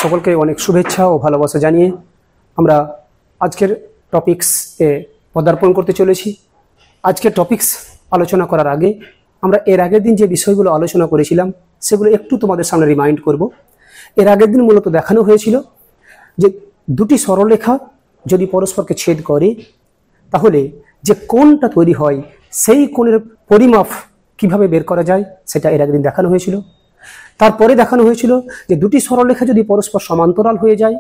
সকলকে অনেক শুভেচ্ছা ও ভালোবাসা জানিয়ে আমরা আজকের টপিকসে পদার্পণ করতে চলেছি। আজকের টপিকস আলোচনা করার আগে আমরা এর আগের দিন যে বিষয়গুলো আলোচনা করেছিলাম সেগুলো একটু তোমাদের সামনে রিমাইন্ড করব। এর আগের দিন মূলত দেখানো হয়েছিল যে দুটি সরলরেখা যদি পরস্পরকে ছেদ করে তাহলে যে কোণটা তৈরি হয় সেই কোণের পরিমাপ কিভাবে বের করা যায় সেটা এর আগের দিন দেখানো হয়েছিল। তারপরে দেখানো হয়েছিল যে দুটি সরলরেখা যদি পরস্পর সমান্তরাল হয়ে যায়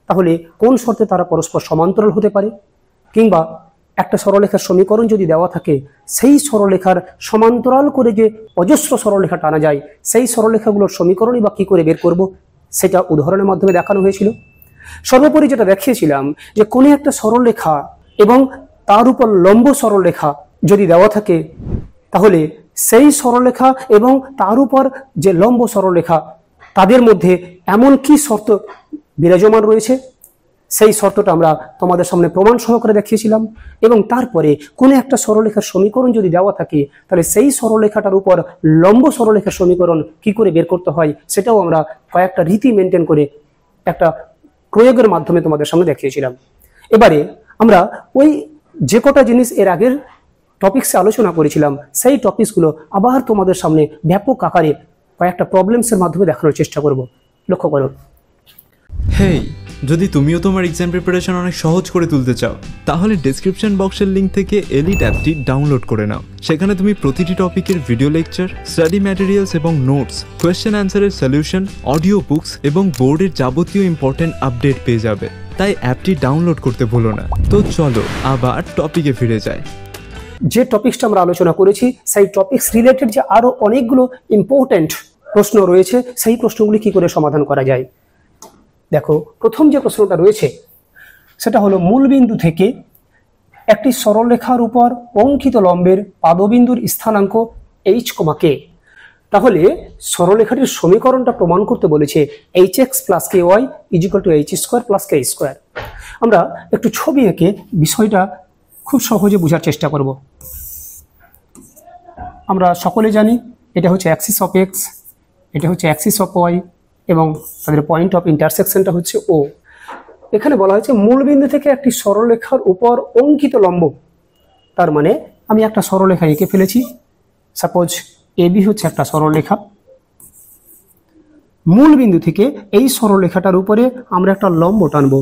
তাহলে কোন শর্তে তারা পরস্পর সমান্তরাল হতে পারে, কিংবা একটা সরলরেখার সমীকরণ যদি দেওয়া থাকে সেই সরলরেখার সমান্তরাল করে যে অজস্র সরলরেখা টানা যায় সেই সরলরেখাগুলোর সমীকরণই বা কী করে বের করব সেটা উদাহরণের মাধ্যমে দেখানো হয়েছিল। সর্বোপরি যেটা দেখিয়েছিলাম যে কোনো একটা সরলরেখা এবং তার উপর লম্ব সরলরেখা যদি দেওয়া থাকে তাহলে সেই সরলরেখা এবং তার উপর যে লম্ব সরলরেখা তাদের মধ্যে এমন কি শর্ত বিরাজমান রয়েছে সেই শর্তটা আমরা তোমাদের সামনে প্রমাণ সহকারে দেখিয়েছিলাম। এবং তারপরে কোনো একটা সরলরেখার সমীকরণ যদি দেওয়া থাকে তাহলে সেই সরলরেখাটার উপর লম্ব সরলরেখার সমীকরণ কি করে বের করতে হয় সেটাও আমরা কয়েকটা রীতি মেনটেন করে একটা প্রয়োগের মাধ্যমে তোমাদের সামনে দেখিয়েছিলাম। এবারে আমরা ওই যে কটা জিনিস এর আগের টপিকসে আলোচনা করেছিলাম সেই টপিকসগুলো আবার তোমাদের সামনে ব্যাপক আকারে কয়েকটা প্রবলেমসের মাধ্যমে দেখানোর চেষ্টা করব। লক্ষ্য করো। হেই, যদি তুমিও তোমার এক্সাম প্রিপারেশন অনেক সহজ করে তুলতে চাও তাহলে ডেসক্রিপশন বক্সের লিঙ্ক থেকে এলিট অ্যাপটি ডাউনলোড করে নাও। সেখানে তুমি প্রতিটি টপিকের ভিডিও লেকচার, স্টাডি ম্যাটেরিয়ালস এবং নোটস, কোয়েশ্চেন অ্যান্সারের সলিউশন, অডিও বুকস এবং বোর্ডের যাবতীয় ইম্পর্টেন্ট আপডেট পেয়ে যাবে। তাই অ্যাপটি ডাউনলোড করতে ভুলো না। তো চলো আবার টপিকে ফিরে যাই। যে টপিকসটা আমরা আলোচনা করেছি সেই টপিকস রিলেটেড যে আরো অনেকগুলো ইম্পর্টেন্ট প্রশ্ন রয়েছে সেই প্রশ্নগুলি কি করে সমাধান করা যায়। দেখো, প্রথম যে প্রশ্নটা রয়েছে সেটা হলো মূলবিন্দু থেকে একটি সরলরেখার উপর অঙ্কিত লম্বের পাদবিন্দুর স্থানাঙ্ক h, k। তাহলে সরলরেখাটির সমীকরণটা প্রমাণ করতে বলেছে hx + ky = h² + k²। আমরা একটু ছবি এঁকে বিষয়টা খুব সহজে বোঝার চেষ্টা করব। আমরা সকলে জানি এটা হচ্ছে অ্যাক্সিস অফ এক্স, এটা হচ্ছে অ্যাক্সিস অফ ওয়াই এবং তাদের পয়েন্ট অফ ইন্টারসেকশনটা হচ্ছে ও। এখানে বলা হয়েছে মূলবিন্দু থেকে একটি সরলরেখার উপর অঙ্কিত লম্ব। তার মানে আমি একটা সরলরেখা এঁকে ফেলেছি। সাপোজ এবি হচ্ছে একটা সরলরেখা। মূলবিন্দু থেকে এই সরলরেখাটার উপরে আমরা একটা লম্ব টানব।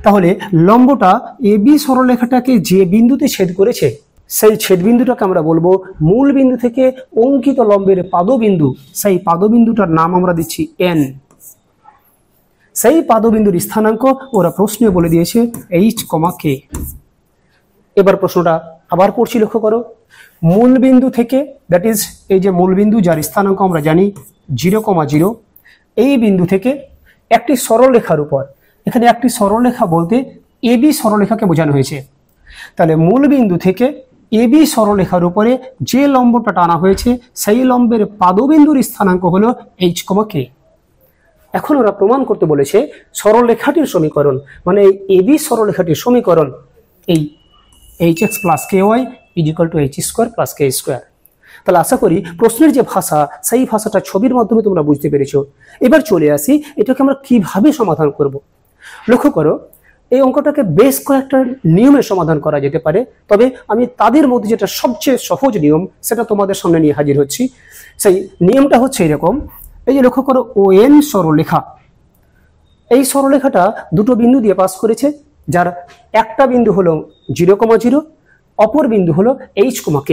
তাহলে লম্বটা এবি সরলরেখাটাকে যে বিন্দুতে ছেদ করেছে সেই ছেদবিন্দুটাকে আমরা বলবো মূলবিন্দু থেকে অঙ্কিত লম্বের পাদবিন্দু। সেই পাদবিন্দুটার নাম আমরা দিচ্ছি এন। সেই পাদবিন্দুর স্থানাঙ্ক ওরা প্রশ্নে বলে দিয়েছে h, k। এবার প্রশ্নটা আবার পড়ছি, লক্ষ্য করো। মূলবিন্দু থেকে, দ্যাট ইজ এই যে মূলবিন্দু যার স্থানাঙ্ক আমরা জানি 0,0, এই বিন্দু থেকে একটি সরলরেখার উপর, এখানে একটি সরলরেখা বলতে এবি সরলরেখাকে বোঝানো হয়েছে। তাহলে মূলবিন্দু থেকে এবি সরলরেখার উপরে যে লম্বটা টানা হয়েছে সেই লম্বের পাদবিন্দুর স্থানাঙ্ক হলো h, k। এখন ওরা প্রমাণ করতে বলেছে সরলরেখাটির সমীকরণ, মানে এই এবি সরলরেখাটির সমীকরণ এই hx + ky = h² + k²। তাহলে আশা করি প্রশ্নের যে ভাষা সেই ভাষাটা ছবির মাধ্যমে তোমরা বুঝতে পেরেছো। এবার চলে আসি এটাকে আমরা কিভাবে সমাধান করব। লক্ষ্য করো, এই অঙ্কটাকে বেশ কয়েকটা নিয়মে সমাধান করা যেতে পারে, তবে আমি তাদের মধ্যে যেটা সবচেয়ে সহজ নিয়ম সেটা তোমাদের সামনে নিয়ে হাজির হচ্ছি। সেই নিয়মটা হচ্ছে এরকম। এই যে লক্ষ্য করো, ON সরলরেখা, এই সরলরেখাটা দুটো বিন্দু দিয়ে পাস করেছে, যার একটা বিন্দু হলো 0,0, অপর বিন্দু হলো h, k।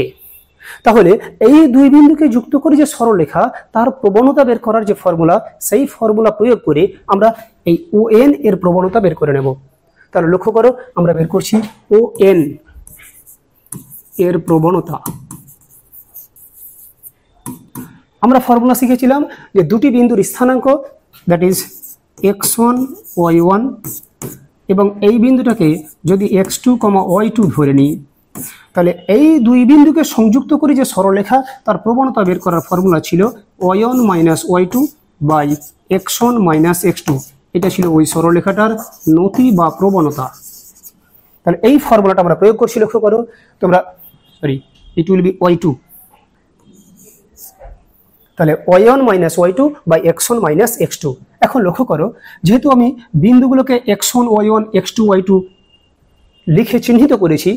তাহলে এই দুই বিন্দুকে যুক্ত করে যে সরলরেখা তার প্রবণতা বের করার যে ফর্মুলা সেই ফর্মুলা প্রয়োগ করে আমরা এই ON এর প্রবণতা বের করে নেব। তাহলে লক্ষ্য করো, আমরা বের করছি ON এর প্রবণতা। আমরা ফর্মুলা শিখেছিলাম যে দুটি বিন্দুর স্থানাঙ্ক, দ্যাট ইজ x1, y1, এবং এই বিন্দুটাকে যদি x2, y2 ধরে নিই তাহলে এই দুই বিন্দুকে সংযুক্ত করে যে সরলরেখা তার প্রবণতা বের করার ফর্মুলা ছিল y1 - y2 / x1 - x2। এটা ছিল ওই সরলরেখাটার নতি বা প্রবণতা। তাহলে এই ফর্মুলাটা আমরা প্রয়োগ করছি। লক্ষ্য করো তোমরা, ইট উইল বি y2। তাহলে y1 - y2 / x1 - x2। এখন লক্ষ্য করো, যেহেতু আমি বিন্দুগুলোকে x1 y1 x2 y2 লিখে চিহ্নিত করেছি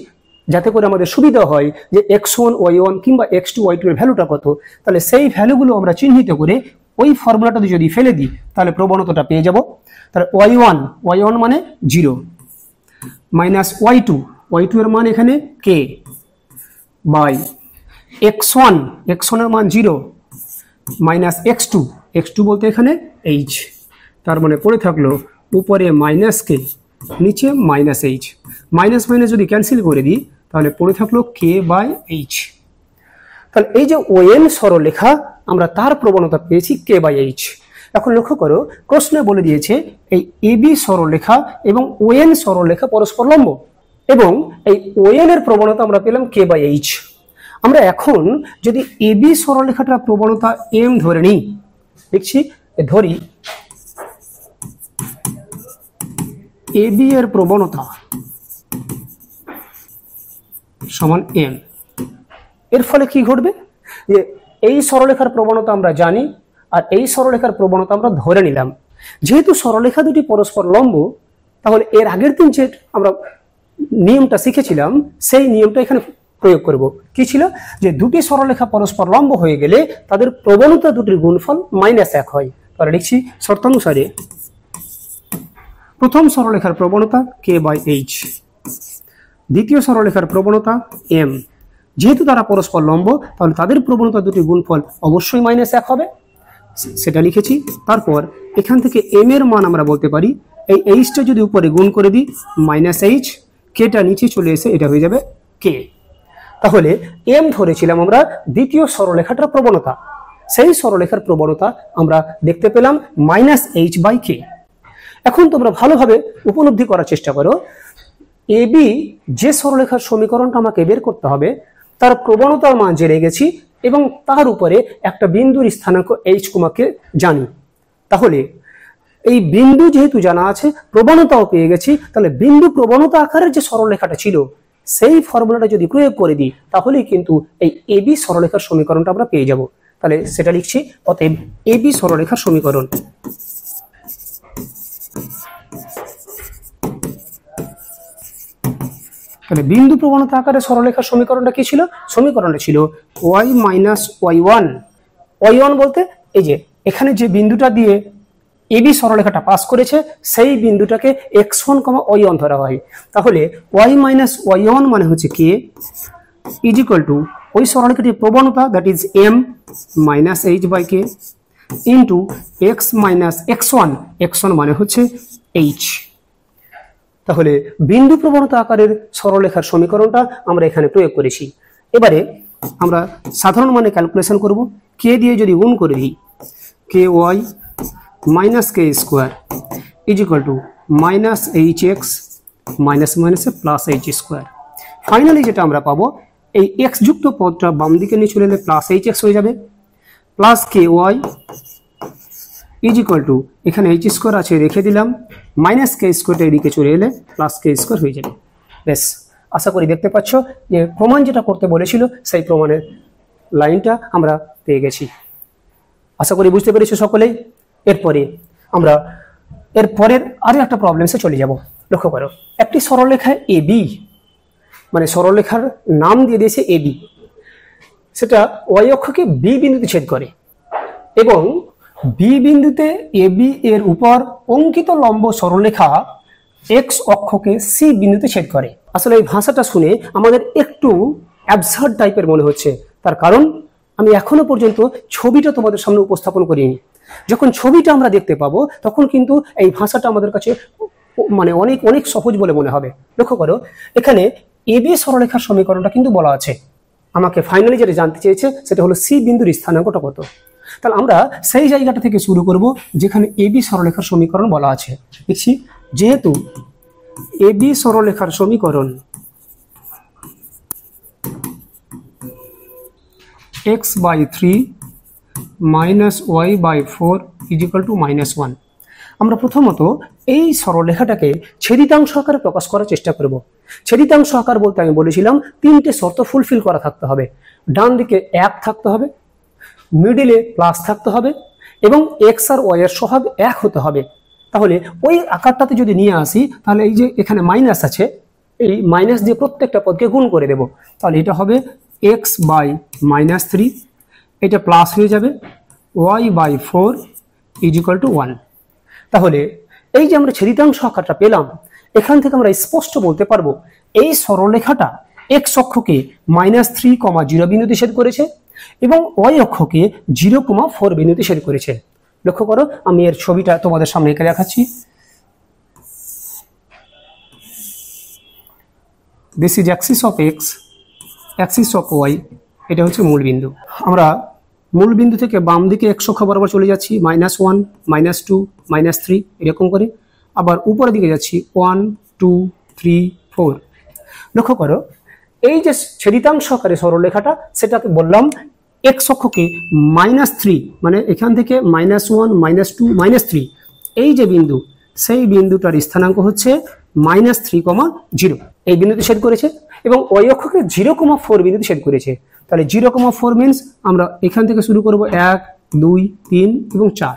যাতে করে আমাদের সুবিধা হয় যে x1 y1 কিংবা x2 y2 এর ভ্যালুটা কত, তাহলে সেই ভ্যালুগুলো আমরা চিহ্নিত করে ওই ফর্মুলাটাতে যদি ফেলে দিই তাহলে প্রবণতাটা পেয়ে যাব। তাহলে y1 মানে 0 মাইনাস y2 এর মান এখানে k বাই x1 এর মান 0 মাইনাস x2 বলতে এখানে h, তার মানে পড়ে থাকলো উপরে মাইনাস k নিচে মাইনাস h, মাইনাস মাইনাস যদি ক্যান্সেল করে দিই তাহলে পড়ে থাকলো k বাই h। তাহলে এই যে ON সরলরেখা আমরা তার প্রবণতা পেয়েছি k বাই h। এখন লক্ষ্য করো, প্রশ্নে বলে দিয়েছে এই AB সরলরেখা এবং ON সরলরেখা পরস্পর লম্ব এবং এই ON এর প্রবণতা আমরা পেলাম k বাই h। আমরা এখন যদি AB সরলরেখাটার প্রবণতা m ধরে নিই, দেখছি ধরি AB এর প্রবণতা সমান m, এর ফলে কি ঘটবে যে এই সরলরেখার প্রবণতা আমরা জানি আর এই সরলরেখার প্রবণতা আমরা ধরে নিলাম। যেহেতু সরলরেখা দুটি পরস্পর লম্ব, তাহলে এর আগের দিন যে আমরা নিয়মটা শিখেছিলাম সেই নিয়মটা এখানে প্রয়োগ করব। কি ছিল যে দুটি সরলরেখা পরস্পর লম্ব হয়ে গেলে তাদের প্রবণতা দুটির গুণফল -1 হয়। তাহলে লিখছি শর্তানুসারে প্রথম সরলরেখার প্রবণতা k বাই h, দ্বিতীয় সরলরেখার প্রবণতা m। যেহেতু তারা পরস্পর লম্ব তাহলে তাদের প্রবণতা দুটির গুণফল অবশ্যই -1 হবে, সেটা লিখেছি। তারপর এখান থেকে m এর মান আমরা বলতে পারি এই h-টা যদি উপরে গুণ করে দিই -h, k-টা নিচে চলে এসে এটা হয়ে যাবে k। তাহলে m ধরেছিলাম আমরা দ্বিতীয় সরলরেখাটার প্রবণতা, সেই সরলরেখার প্রবণতা আমরা দেখতে পেলাম -h/k। এখন তোমরা ভালোভাবে উপলব্ধি করার চেষ্টা করো, AB যে সরলরেখার সমীকরণটা আমাকে বের করতে হবে তার প্রবণতার মান জেনে গেছি এবং তার উপরে একটা বিন্দুর স্থানাঙ্ক h কে জানি। তাহলে এই বিন্দু যেহেতু জানা আছে, প্রবণতাও পেয়ে গেছি, তাহলে বিন্দু প্রবণতা আকারের যে সরলরেখাটা ছিল সেই ফর্মুলাটা যদি প্রয়োগ করে দিই তাহলেই কিন্তু এই AB সরলরেখার সমীকরণটা আমরা পেয়ে যাব। তাহলে সেটা লিখছি, অতএব AB সরলরেখার সমীকরণ তাহলে বিন্দু প্রবণতা আকারে সরলরেখার সমীকরণটা কি ছিল? সমীকরণটা ছিল y মাইনাস y1 বলতে এই যে এখানে যে বিন্দুটা দিয়ে AB সরলরেখাটা পাস করেছে সেই বিন্দুটাকে x1, y1 ধরা হয়। তাহলে y মাইনাস y1 মানে হচ্ছে k ইজ ইকুয়াল টু ওই সরলরেখাটির প্রবণতা that is m minus h/k into x minus x1 মানে হচ্ছে h। তাহলে বিন্দু প্রবণতা আকারের সরলরেখার সমীকরণটা আমরা এখানে প্রয়োগ করেছি। এবারে আমরা সাধারণ মানে ক্যালকুলেশন করব। k দিয়ে যদি গুণ করে দিই ky minus k square is equal two minus hx minus মাইনাসে প্লাস h স্কোয়ার। ফাইনালি যেটা আমরা পাবো এই x যুক্ত পদটা বাম দিকে নিয়ে চলে এলে প্লাস hx হয়ে যাবে, plus ky is equal two এখানে h স্কোয়ার আছে রেখে দিলাম, মাইনাস k স্কোয়ারটা এদিকে চলে এলে প্লাস k স্কোয়ার হয়ে যাবে। বেশ, আশা করি দেখতে পাচ্ছ যে প্রমাণ যেটা করতে বলেছিল সেই প্রমাণের লাইনটা আমরা পেয়ে গেছি। আশা করি বুঝতে পেরেছো সকলেই। এরপরে আমরা এর পরের আরো একটা প্রবলেমসে চলে যাব। লক্ষ্য করো, একটি সরলরেখা AB, মানে সরলরেখার নাম দিয়ে দিয়েছে AB, সেটা y অক্ষকে B বিন্দুতে ছেদ করে এবং B বিন্দুতে AB এর উপর অঙ্কিত লম্ব সরলরেখা x অক্ষকে C বিন্দুতে ছেদ করে। আসলে এই ভাষাটা শুনে আমাদের একটু অ্যাবসার্ড টাইপের মনে হচ্ছে, তার কারণ আমি এখনো পর্যন্ত ছবিটা তোমাদের সামনে উপস্থাপন করিনি। যখন ছবিটা আমরা দেখতে পাবো তখন কিন্তু এই ভাষাটা আমাদের কাছে মানে অনেক অনেক সহজ বলে মনে হবে। লক্ষ্য করো, এখানে AB সরলরেখার সমীকরণটা কিন্তু বলা আছে। আমাকে ফাইনালি যেটা জানতে চেয়েছে সেটা হলো C বিন্দুর স্থানাঙ্কটা কত। তাহলে আমরা সেই জায়গাটা থেকে শুরু করব যেখানে AB সরলরেখার সমীকরণ বলা আছে। দেখছি, যেহেতু AB সরলরেখার সমীকরণ x/3 minus y/4 is equal to -1, আমরা প্রথমত এই সরলরেখাটাকে ছেদিতাংশ আকারে প্রকাশ করার চেষ্টা করব। ছেদিতাংশ আকার বলতে আমি বলেছিলাম তিনটে শর্ত ফুলফিল করা থাকতে হবে। ডান দিকে 1 থাকতে হবে, মিডিলে প্লাস থাকতে হবে এবং এক্স আর ওয়াই এর সহগ এক হতে হবে। তাহলে ওই আকারটাতে যদি নিয়ে আসি তাহলে এই যে এখানে মাইনাস আছে, এই মাইনাস দিয়ে প্রত্যেকটা পদকে গুণ করে দেব। তাহলে এটা হবে এক্স বাই -3, এটা প্লাস হয়ে যাবে Y by 4 is equal to 1। তাহলে এই যে আমরা ছেদিতাংশ আকারটা পেলাম, এখান থেকে আমরা স্পষ্ট বলতে পারবো এই সরলরেখাটা এক্স অক্ষকে -3,0 বিন্দুতে ছেদ করেছে এবং ওয়াই অক্ষকে 0,4 বিন্দুতে ছেদ করেছে। লক্ষ্য করো, আমি এর ছবিটা তোমাদের সামনে এঁকে দেখাচ্ছি। This is axis of X, axis of Y, এটা হচ্ছে মূল বিন্দু। আমরা মূল বিন্দু থেকে বাম দিকে এক্স অক্ষ বরাবর চলে যাচ্ছি, -1, -2, -3 এরকম করে। আবার উপরের দিকে যাচ্ছি 1, 2, 3, 4। লক্ষ্য করো, এই যে ছেদিতাংশ আকারে সরলরেখাটা, সেটাকে বললাম এক্স অক্ষকে -3, মানে এখান থেকে -1, -2, -3, এই যে বিন্দু, সেই বিন্দুটার স্থানাঙ্ক হচ্ছে -3,0 এই বিন্দুতে ছেদ করেছে এবং ওই অক্ষকে 0,4 বিন্দুতে ছেদ করেছে। তাহলে 0,4 মিনস আমরা এখান থেকে শুরু করব 1, 2, 3 এবং 4।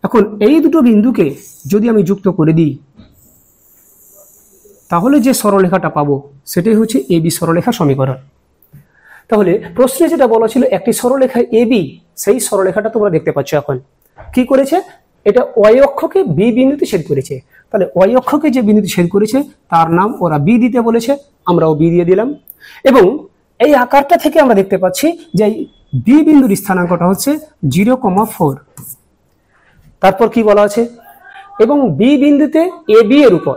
এখন এই দুটো বিন্দুকে যদি আমি যুক্ত করে দিই তাহলে যে সরলরেখাটা পাবো সেটাই হচ্ছে এবি সরলরেখা সমীকরণ। তাহলে প্রশ্নে যেটা বলা ছিল একটি সরলরেখা এবি, সেই সরলরেখাটা তোমরা দেখতে পাচ্ছ। এখন কি করেছে, এটা ওয়াই অক্ষকে বি বিন্দুতে ছেদ করেছে। তাহলে ওয়াই অক্ষকে যে বিন্দুতে ছেদ করেছে তার নাম ওরা বি দিতে বলেছে, আমরাও বি দিয়ে দিলাম। এবং এই আকারটা থেকে আমরা দেখতে পাচ্ছি যে বি বিন্দুর স্থানাঙ্কটা হচ্ছে 0,4। তারপর কি বলা আছে, এবং বি বিন্দুতে এ বি এর উপর।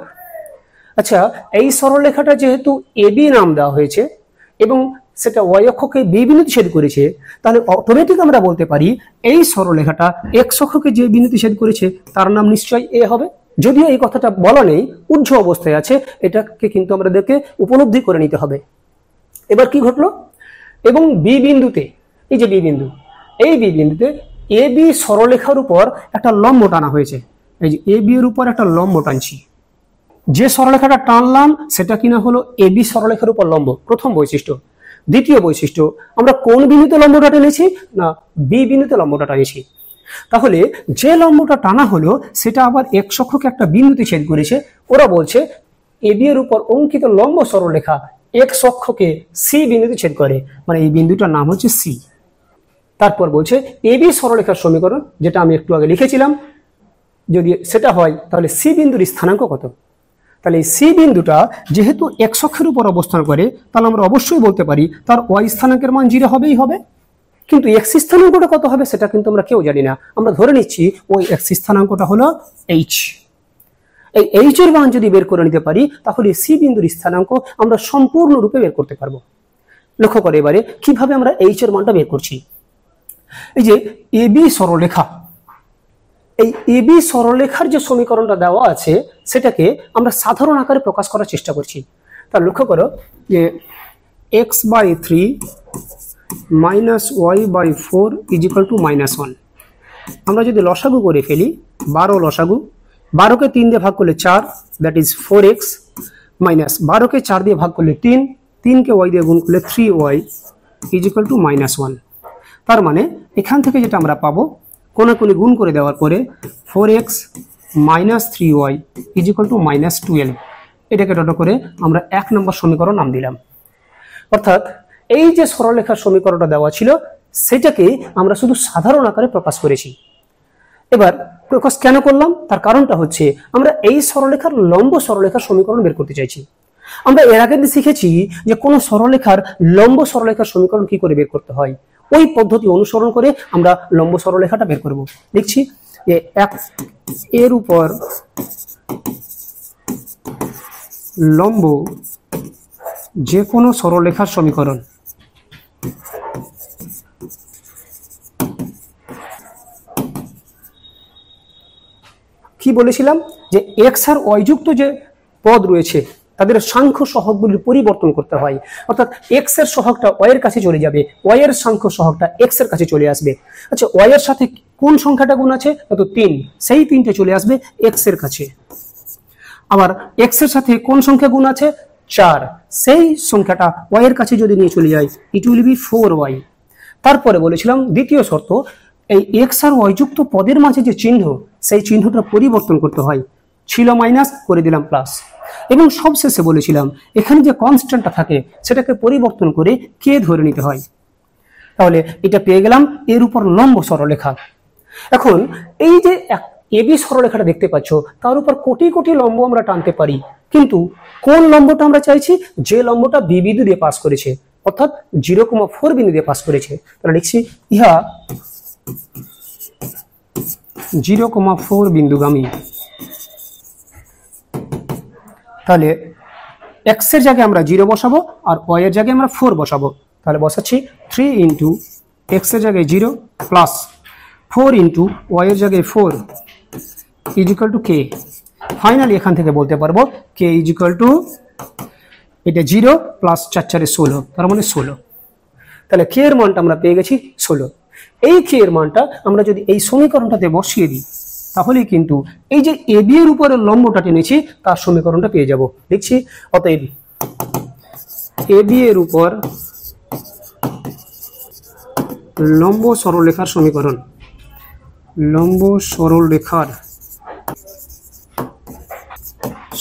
আচ্ছা, এই সরলরেখাটা যেহেতু এ বি নাম দেওয়া হয়েছে এবং সেটা ওয়াই অক্ষকে বি বিন্দুতে ছেদ করেছে, তাহলে অটোমেটিক আমরা বলতে পারি এই সরলরেখাটা এক্স অক্ষকে যে বিন্দুতে ছেদ করেছে তার নাম নিশ্চয়ই এ হবে। যদিও এই কথাটা বলা নেই, উজ্জ্ব অবস্থায় আছে, এটাকে কিন্তু আমাদেরকে উপলব্ধি করে নিতে হবে। এবার কি ঘটলো, এবং বি বিন্দুতে, এই যে বি বিন্দু, এই বি বিন্দুতে এ বি সরলরেখার উপর একটা লম্ব টানা হয়েছে। এই যে এ বি এর উপর একটা লম্ব টানছি, যে সরলরেখাটা টানলাম সেটা কিনা হলো এ বি সরলরেখার উপর লম্ব, প্রথম বৈশিষ্ট্য। দ্বিতীয় বৈশিষ্ট্য, আমরা কোন বিন্দুতে লম্বটা টেনেছি, না বি বিন্দুতে লম্বটা টানেছি। তাহলে যে লম্বটা টানা হলো সেটা আবার এক্স অক্ষকে একটা বিন্দুতে ছেদ করেছে। ওরা বলছে এ বি এর উপর অঙ্কিত লম্ব সরলরেখা এক্স অক্ষকে সি বিন্দুতে ছেদ করে, মানে এই বিন্দুটার নাম হচ্ছে সি। তারপর বলছে এ বি সরলরেখার সমীকরণ, যেটা আমি একটু আগে লিখেছিলাম, যদি সেটা হয় তাহলে সি বিন্দুর স্থানাঙ্ক কত। তাহলে এই সি বিন্দুটা যেহেতু এক্স অক্ষের উপর অবস্থান করে, তাহলে আমরা অবশ্যই বলতে পারি তার ওয়াই স্থানাঙ্কের মান 0 হবেই হবে। কিন্তু এক্স স্থানাঙ্কটা কত হবে সেটা কিন্তু আমরা কেউ জানি না। আমরা ধরে নিচ্ছি ওই এক্স স্থানাঙ্কটা হলো এইচ। এই এইচ এর মান যদি বের করে নিতে পারি তাহলে সি বিন্দুর স্থানাঙ্ক আমরা সম্পূর্ণরূপে বের করতে পারবো। লক্ষ্য করে এবারে কিভাবে আমরা এইচ এর মানটা বের করছি। এই যে এবি সরলরেখা, এই এবি সরলরেখার যে সমীকরণটা দেওয়া আছে সেটাকে আমরা সাধারণ আকারে প্রকাশ করার চেষ্টা করছি। তা লক্ষ্য করো যে x/3 - y/4 = -1। আমরা যদি লসাগু করে ফেলি, 12 লসাগু, 12কে 3 দিয়ে ভাগ করলে 4, দ্যাট ইজ 4x, মাইনাস 12কে 4 দিয়ে ভাগ করলে 3, 3কে y দিয়ে গুণ করলে 3y = -1। তার মানে এখান থেকে যেটা আমরা পাবো, কোনাকুনি গুণ করে দেওয়ার পরে 4x - 3y = -12। এটাকে ডট করে আমরা 1 নম্বর সমীকরণ নাম দিলাম। অর্থাৎ এই যে সরলরেখার সমীকরণটা দেওয়া ছিল সেটাকে আমরা শুধু সাধারণ আকারে প্রকাশ করেছি। এবার প্রকাশ কেন করলাম, তার কারণটা হচ্ছে আমরা এই সরলরেখার লম্ব সরলরেখার সমীকরণ বের করতে চাইছি। আমরা এর আগে শিখেছি যে কোন সরলরেখার লম্ব সরলরেখার সমীকরণ কি করে বের করতে হয়। ওই পদ্ধতি অনুসরণ করে আমরা লম্ব সরলরেখাটা বের করব। লিখছি যে এর উপর লম্ব যে কোনো সরলরেখার সমীকরণ কি বলেছিলাম, যে এক্স আর ওয়াই যুক্ত যে পদ রয়েছে তাদের সাংখ্য সহগগুলির পরিবর্তন করতে হয়। অর্থাৎ এক্স এর সহগটা ওয়াই এর কাছে চলে যাবে, ওয়াই এর সাংখ্য সহগটা এক্স এর কাছে চলে আসবে। আচ্ছা, ওয়াই এর সাথে কোন সংখ্যাটা গুণ আছে, তো 3, সেই 3টে চলে আসবে এক্স এর কাছে। আবার এক্স এর সাথে কোন সংখ্যা গুণ আছে, 4, সেই সংখ্যাটা ওয়াই এর কাছে যদি নিয়ে চলে যায় ইট উইল বি 4y। তারপরে বলেছিলাম দ্বিতীয় শর্ত, এই এক্স আর ওয়াই যুক্ত পদের মাঝে যে চিহ্ন, সেই চিহ্নটা পরিবর্তন করতে হয়। ছিল মাইনাস, করে দিলাম প্লাস। এবং সবশেষে বলেছিলাম এখানে যে কনস্ট্যান্টটা থাকে সেটাকে পরিবর্তন করে কে ধরে নিতে হয়। তাহলে এটা পেয়ে গেলাম এর উপর লম্ব সরলরেখা। এখন এই যে এবি সরলরেখাটা দেখতে পাচ্ছ, তার উপর কোটি কোটি লম্ব আমরা টানতে পারি, কিন্তু কোন লম্বটা আমরা চাইছি? যে লম্বটা বি বিন্দু দিয়ে পাস করেছে, অর্থাৎ 0,4 বিন্দু দিয়ে পাস করেছে। তাহলে লিখছি ইহা 0,4 বিন্দুগামী। তাহলে এক্স এর জায়গায় আমরা 0 বসাবো আর ওয়াই এর জায়গায় আমরা 4 বসাবো। তাহলে বসাচ্ছি 3 ইন্টু এক্স এর জায়গায় 0 প্লাস 4 ইন্টু ওয়াই এর জায়গায় 4 is equal two K. Finally এখান থেকে বলতে পারবো কে ইজ ইকুয়াল টু, এটা 0 প্লাস 4 4 16, তার মানে 16। তাহলে কে এর মানটা আমরা পেয়ে গেছি 16। এই কে এর মানটা আমরা যদি এই সমীকরণটাতে বসিয়ে দিই, তাহলে কিন্তু এই যে এবি এর উপরে লম্বটা টেনেছি তার সমীকরণটা পেয়ে যাব। লিখছি অতএব এবি এর উপর লম্ব সরলরেখার সমীকরণ, লম্ব সরলরেখার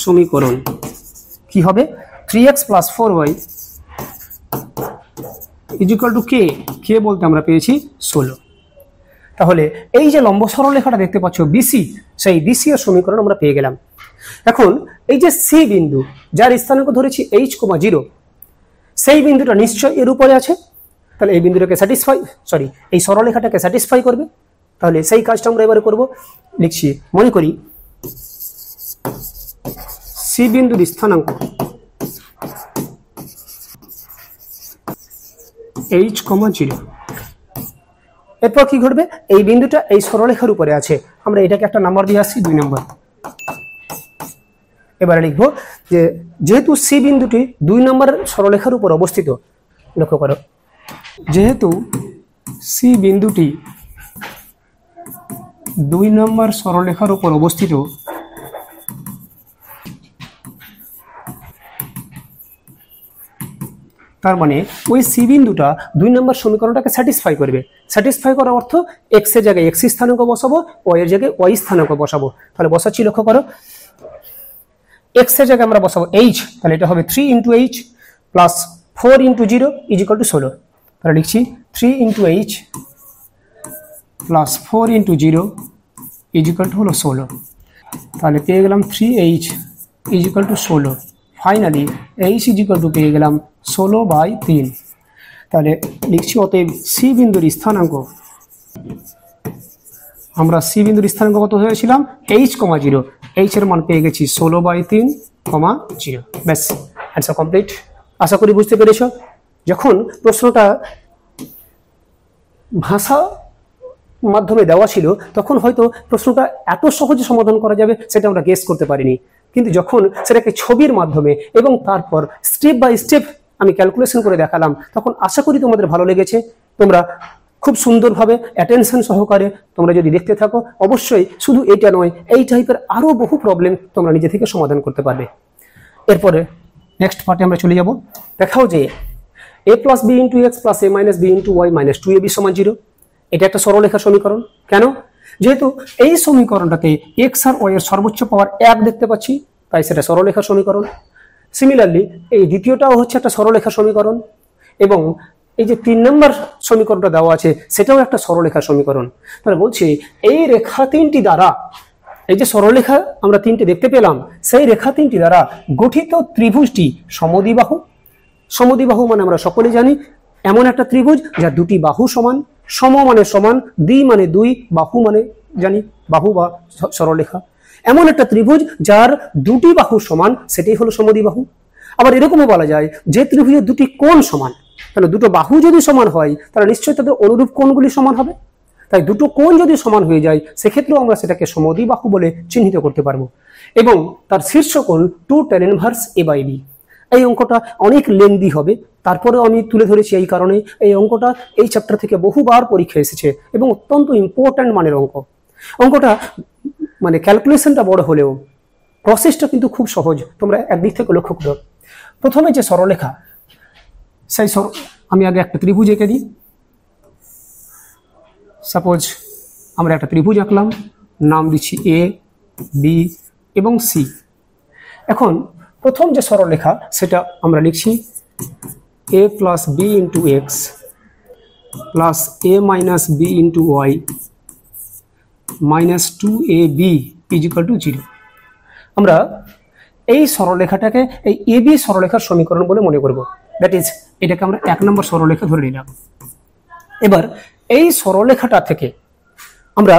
সমীকরণ কি হবে? 3x + 4y = কে। কে বলতে আমরা পেয়েছি 16। তাহলে এই যে লম্ব সরলরেখাটা দেখতে পাচ্ছ বিসি, সেই বিসি এর সমীকরণ আমরা পেয়ে গেলাম। এখন এই যে সি বিন্দু, যার স্থানাঙ্ক ধরেছি h,0, সেই বিন্দুটা নিশ্চয় এর উপরে আছে। তাহলে এই বিন্দুটাকে এই সরলরেখাটাকে স্যাটিসফাই করবে। তাহলে সেই কাজটা আমরা এবারে করব। লিখছি, মনে করি সি বিন্দুর স্থানাঙ্ক h,0। এরপর কি ঘটবে? এই বিন্দুটা এই সরলরেখার উপরে আছে, আমরা এটাকে একটা নাম্বার দিয়ে আসছি 2 নম্বর। এবারে লিখবো যে যেহেতু সি বিন্দুটি 2 নম্বরের সরলরেখার উপর অবস্থিত, লক্ষ্য করো, যেহেতু সি বিন্দুটি 2 নম্বর সরলরেখার উপর অবস্থিত, তার মানে ওই সি বিন্দুটা 2 নম্বর সমীকরণটাকে স্যাটিসফাই করবে। স্যাটিসফাই করার অর্থ এক্স এর জায়গায় এক্স স্থানাঙ্ক বসাবো, ওয়াই এর জায়গায় ওয়াই স্থানাঙ্ক বসাবো। তাহলে বসাচ্ছি, লক্ষ্য করো, এক্স এর জায়গায় আমরা বসাবো h, তাহলে এটা হবে 3 into h plus 4 into 0 is equal two 16। তাহলে লিখছি 3 into h plus 4 into 0 is equal two হলো 16। তাহলে পেয়ে গেলাম 3h is equal two 16। Finally h is equal two পেয়ে গেলাম 16/3। তাহলে লিখছি অতএব সি বিন্দুর স্থানাঙ্ক, আমরা সি বিন্দুর স্থানাঙ্ক কত হয়েছিলাম? h,0। h এর মান পেয়ে গেছি 16/3, 0। ব্যাস, অ্যান্সার কমপ্লিট। আশা করি বুঝতে পেরেছ। যখন প্রশ্নটা ভাষা মাধ্যমে দেওয়া ছিল তখন হয়তো প্রশ্নটা এত সহজে সমাধান করা যাবে সেটা আমরা গেস করতে পারিনি, কিন্তু যখন সেটাকে ছবির মাধ্যমে এবং তারপর স্টেপ বাই স্টেপ আমি ক্যালকুলেশন করে দেখালাম, তখন আশা করি তোমাদের ভালো লেগেছে। তোমরা খুব সুন্দরভাবে অ্যাটেনশন সহকারে তোমরা যদি দেখতে থাকো, অবশ্যই শুধু এটা নয়, এই টাইপের আরও বহু প্রবলেম তোমরা নিজে থেকে সমাধান করতে পারবে। এরপরে নেক্সট পার্টে আমরা চলে যাব। দেখাও যে a + b * x + a - b * y - 2ab = 0, এটা একটা সরলরেখার সমীকরণ। কেন? যেহেতু এই সমীকরণটাতে x আর y এর সর্বোচ্চ পাওয়ার 1 দেখতে পাচ্ছি, তাই সেটা সরলরেখার সমীকরণ। সিমিলারলি এই দ্বিতীয়টাও হচ্ছে একটা সরলরেখার সমীকরণ, এবং এই যে 3 নম্বর সমীকরণটা দেওয়া আছে সেটাও একটা সরলরেখার সমীকরণ। তাহলে বলছি এই রেখা 3টি দ্বারা, এই যে সরলরেখা আমরা 3টি দেখতে পেলাম, সেই রেখা 3টি দ্বারা গঠিত ত্রিভুজটি সমদ্বিবাহু। সমদ্বিবাহু মানে আমরা সকলে জানি এমন একটা ত্রিভুজ যার দুটি বাহু সমান, সম মানে সমান, দ্বি মানে দুই, বাহু মানে জানি বাহু বা সরলরেখা। এমন একটা ত্রিভুজ যার দুটি বাহু সমান, সেটাই হলো সমদ্বিবাহু। আবার এরকমও বলা যায় যে ত্রিভুজের দুটি কোণ সমান, তাহলে দুটো বাহু যদি সমান হয় তাহলে নিশ্চয়ই তাদের অনুরূপ কোণগুলি সমান হবে। তাই দুটো কোণ যদি সমান হয়ে যায় সেক্ষেত্রেও আমরা সেটাকে সমদ্বিবাহু বলে চিহ্নিত করতে পারবো। এবং তার শীর্ষ কোণ 2 tan inverse a/b। এই অঙ্কটা অনেক লেন্দি হবে, তারপরেও আমি তুলে ধরেছি এই কারণে এই অঙ্কটা এই চ্যাপ্টার থেকে বহুবার পরীক্ষা এসেছে এবং অত্যন্ত ইম্পর্ট্যান্ট মানের অঙ্ক। অঙ্কটা মানে ক্যালকুলেশনটা বড় হলেও প্রসেসটা কিন্তু খুব সহজ, তোমরা একদিক থেকে লক্ষ্য করো। প্রথমে যে সরলরেখা, সেই আমি আগে একটা ত্রিভুজ এঁকে দিই। সাপোজ আমরা একটা ত্রিভুজ আঁকলাম, নাম দিচ্ছি এ, বি এবং সি। এখন প্রথম যে সরলরেখা সেটা আমরা লিখছি a plus b into x plus a minus B into y minus 2ab equal to 0। আমরা এই সরলরেখাটাকে এই এ বি সরলরেখার সমীকরণ বলে মনে করব। দ্যাট ইজ এটাকে আমরা 1 নম্বর সরলরেখা ধরে নিলাম। এবার এই সরলরেখাটা থেকে আমরা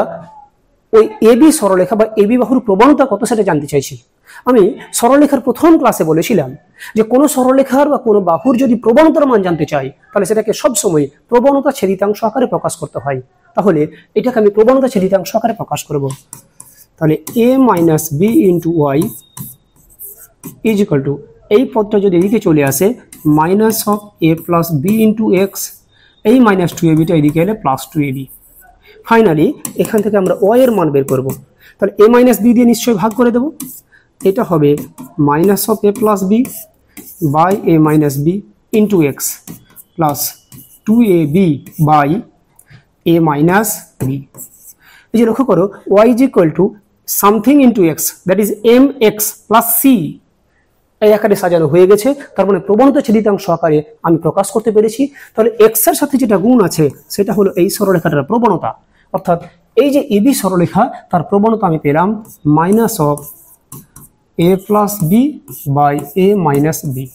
ওই এ বি সরলরেখা বা এ বি বাহুর প্রবণতা কত সেটা জানতে চাইছি। আমি সরলরেখার প্রথম ক্লাসে বলেছিলাম যে কোনো সরলরেখার বা কোনো বাহুর যদি প্রবণতার মান জানতে চাই তাহলে সেটাকে সবসময় প্রবণতা ছেদিতাংশ আকারে প্রকাশ করতে হয়। তাহলে এটাকে আমি প্রবণতা ছেদিতাংশ আকারে প্রকাশ করব। তাহলে a minus B into y is equal to, এই পদটা যদি এদিকে চলে আসে minus of A plus b into x, এই মাইনাস 2ab এদিকে এলে প্লাস 2ab। ফাইনালি এখান থেকে আমরা ওয়াই এর মান বের করব। তাহলে এ মাইনাস বি দিয়ে নিশ্চয়ই ভাগ করে দেব। এটা হবে minus of A plus B by A minus B into x plus 2ab by A minus B. এই যে লক্ষ্য করো Y is equal to something into X, that is M X plus C, এই আকারে সাজানো হয়ে গেছে। তার মানে প্রবণতা ছেদিতাংশ আকারে আমি প্রকাশ করতে পেরেছি। তাহলে এক্স এর সাথে যেটা গুণ আছে সেটা হলো এই সরলরেখাটার প্রবণতা, অর্থাৎ এই যে এবি সরলরেখা তার প্রবণতা আমি পেলাম minus of A plus B by A minus B.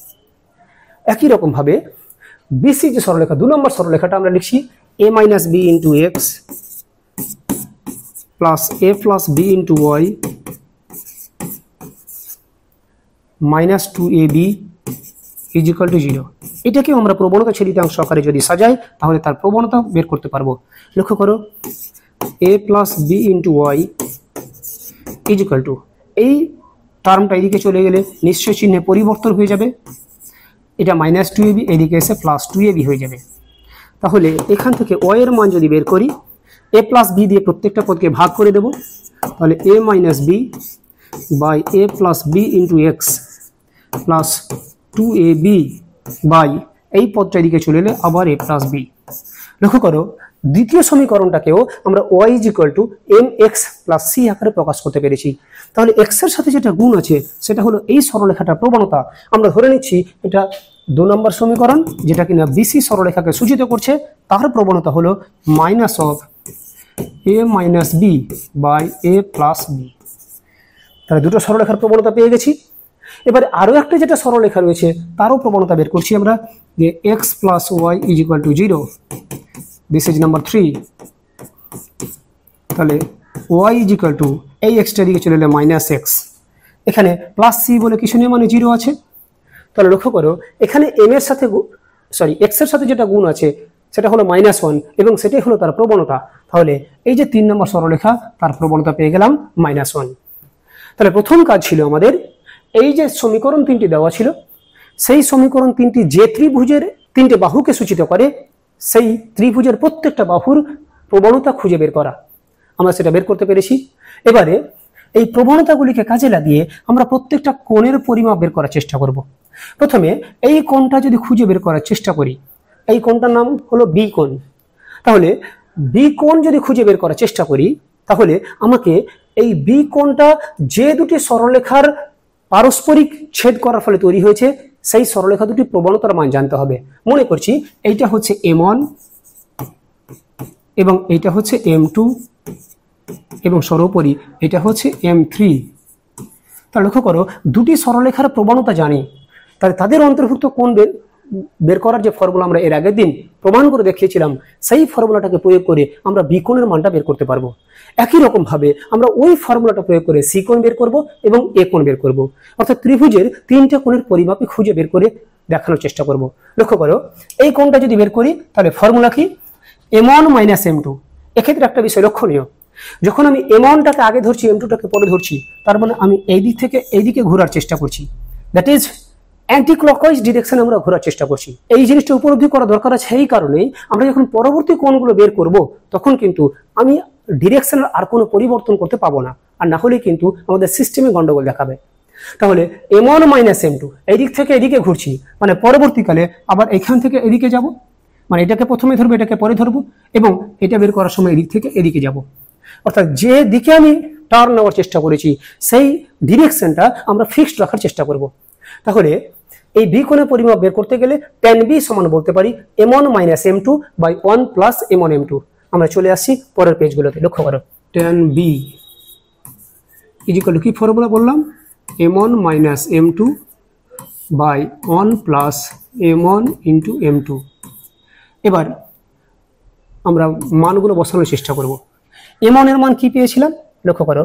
একই রকম ভাবে বিসি যে সরলরেখা 2 নম্বর সরলরেখাটা আমরা লিখছি a minus B into x plus a plus b into y minus 2ab is equal to 0। এটাকেও আমরা প্রবণতা ছেদিতাংশ আকারে যদি সাজাই তাহলে তার প্রবণতা বের করতে পারবো। লক্ষ্য করো a plus b into y is equal to, এই টার্মটা এদিকে চলে গেলে নিশ্চয় চিহ্নে পরিবর্তন হয়ে যাবে, এটা মাইনাস 2ab এদিকে এসে প্লাস 2ab হয়ে যাবে। তাহলে এখান থেকে ওয়াই এর মান যদি বের করি এ প্লাস বি দিয়ে প্রত্যেকটা পদকে ভাগ করে দেব। তাহলে a minus B by A plus b into x plus 2ab by এই পদটা এদিকে চলে এলে আবার এ প্লাস বি। লক্ষ্য করো দ্বিতীয় সমীকরণটাকেও আমরা Y is equal to M X plus C আকারে প্রকাশ করতে পেরেছি। তাহলে এক্স এর সাথে যেটা গুণ আছে সেটা হলো এই সরলরেখাটার প্রবণতা। আমরা ধরে নিচ্ছি এটা 2 নম্বর সমীকরণ, যেটা কিনা বিসি সরলরেখাকে সূচিত করছে। তার প্রবণতা হলো minus of A minus B by A plus B. তাহলে দুটো সরলরেখার প্রবণতা পেয়ে গেছি। এবারে আরো একটা যেটা সরলরেখা রয়েছে তারও প্রবণতা বের করছি আমরা, যে X plus Y is equal to 0, this is number 3। তাহলে ওয়াই ইজ ইকুয়াল টু এই এক্সটা দিকে চলে এলে মাইনাস এক্স, এখানে প্লাস সি বলে কিছু নেই, মানে 0 আছে। তাহলে লক্ষ্য করো এখানে এম এর সাথে এক্স এর সাথে যেটা গুণ আছে সেটা হলো -1 এবং সেটাই হলো তার প্রবণতা। তাহলে এই যে 3 নম্বর সরলরেখা তার প্রবণতা পেয়ে গেলাম -1। তাহলে প্রথম কাজ ছিল আমাদের এই যে সমীকরণ 3টি দেওয়া ছিল সেই সমীকরণ 3টি যে ত্রিভুজের 3টে বাহুকে সূচিত করে সেই ত্রিভুজের প্রত্যেকটা বাহুর প্রবণতা খুঁজে বের করা। আমরা সেটা বের করতে পেরেছি। এবারে এই প্রবণতাগুলিকে কাজে লাগিয়ে আমরা প্রত্যেকটা কোণের পরিমাপ বের করার চেষ্টা করব। প্রথমে এই কোণটা যদি খুঁজে বের করার চেষ্টা করি, এই কোণটার নাম হলো বি কোণ। তাহলে বি কোণ যদি খুঁজে বের করার চেষ্টা করি তাহলে আমাকে এই বি কোণটা যে দুটি সরলরেখার পারস্পরিক ছেদ করার ফলে তৈরি হয়েছে সেই সরলরেখা দুটি প্রবণতার মান জানতে হবে। মনে করছি এইটা হচ্ছে m1 এবং এইটা হচ্ছে m2 এবং সর্বোপরি এটা হচ্ছে m3। তাহলে লক্ষ্য করো দুটি সরলরেখার প্রবণতা জানি, তাহলে তাদের অন্তর্ভুক্ত কোণ বের করার যে ফর্মুলা আমরা এর আগের দিন প্রমাণ করে দেখিয়েছিলাম সেই ফর্মুলাটাকে প্রয়োগ করে আমরা বি কোণের মানটা বের করতে পারবো। একই রকম ভাবে আমরা ওই ফর্মুলাটা প্রয়োগ করে সি কোণ বের করব এবং এ কোণ বের করব, অর্থাৎ ত্রিভুজের 3টে কোণের পরিমাপে খুঁজে বের করে দেখানোর চেষ্টা করব। লক্ষ্য করো এই কোণটা যদি বের করি তাহলে ফর্মুলা কি m1 মাইনাস m2। এক্ষেত্রে একটা বিষয় লক্ষণীয়, যখন আমি m1টাকে আগে ধরছি m2টাকে পরে ধরছি তার মানে আমি এই দিক থেকে এই দিকে ঘোরার চেষ্টা করছি, দ্যাট ইজ অ্যান্টি ক্লকওয়াইজ ডিরেকশনে আমরা ঘোরার চেষ্টা করছি। এই জিনিসটা উপলব্ধি করা দরকার আছে। এই কারণেই আমরা যখন পরবর্তী কোণগুলো বের করব তখন কিন্তু আমি ডিরেকশনের আর কোনো পরিবর্তন করতে পাবো না, আর না হলে কিন্তু আমাদের সিস্টেমে গন্ডগোল দেখাবে। তাহলে m1 মাইনাস m2 এই দিক থেকে এদিকে ঘুরছি, মানে পরবর্তীকালে আবার এখান থেকে এদিকে যাব, মানে এটাকে প্রথমে ধরবো, এটাকে পরে ধরবো, এবং এটা বের করার সময় এদিক থেকে এদিকে যাব। অর্থাৎ যে দিকে আমি টার্ন নেওয়ার চেষ্টা করেছি সেই ডিরেকশনটা আমরা ফিক্সড রাখার চেষ্টা করব। তাহলে এই বি কোণের পরিমাপ বের করতে গেলে tan b সমান বলতে পারি m1 minus m2 by 1 plus m1 m2। আমরা চলে আসছি পরের পেজগুলোতে, লক্ষ্য করো tan b ইজিক্যাল টু কি ফর্মুলা বললাম, m1 minus m2 by 1 plus m1 into m2। এবার আমরা মানগুলো বসানোর চেষ্টা করব। m1 এর মান কি পেয়েছিলাম, লক্ষ্য করো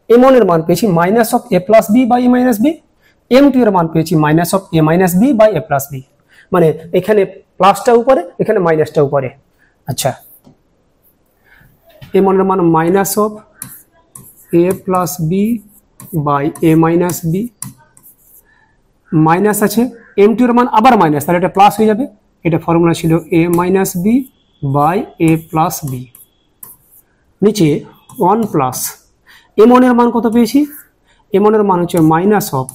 m1 এর মান পেয়েছি minus of a plus B by a minus B, m2 এর মান পেয়েছি minus of a minus B by a plus B. মানে এখানে প্লাসটা উপরে, এখানে মাইনাসটা উপরে। আচ্ছা, m1 এর মান minus of a plus B by a minus B, minus আছে m2 এর মান আবার মাইনাস, তাহলে এটা প্লাস হয়ে যাবে। এটা ফর্মুলা ছিল a minus B by a plus B, নিচে 1 প্লাস m1 এর মান কত পেয়েছি, m1 এর মান হচ্ছে minus of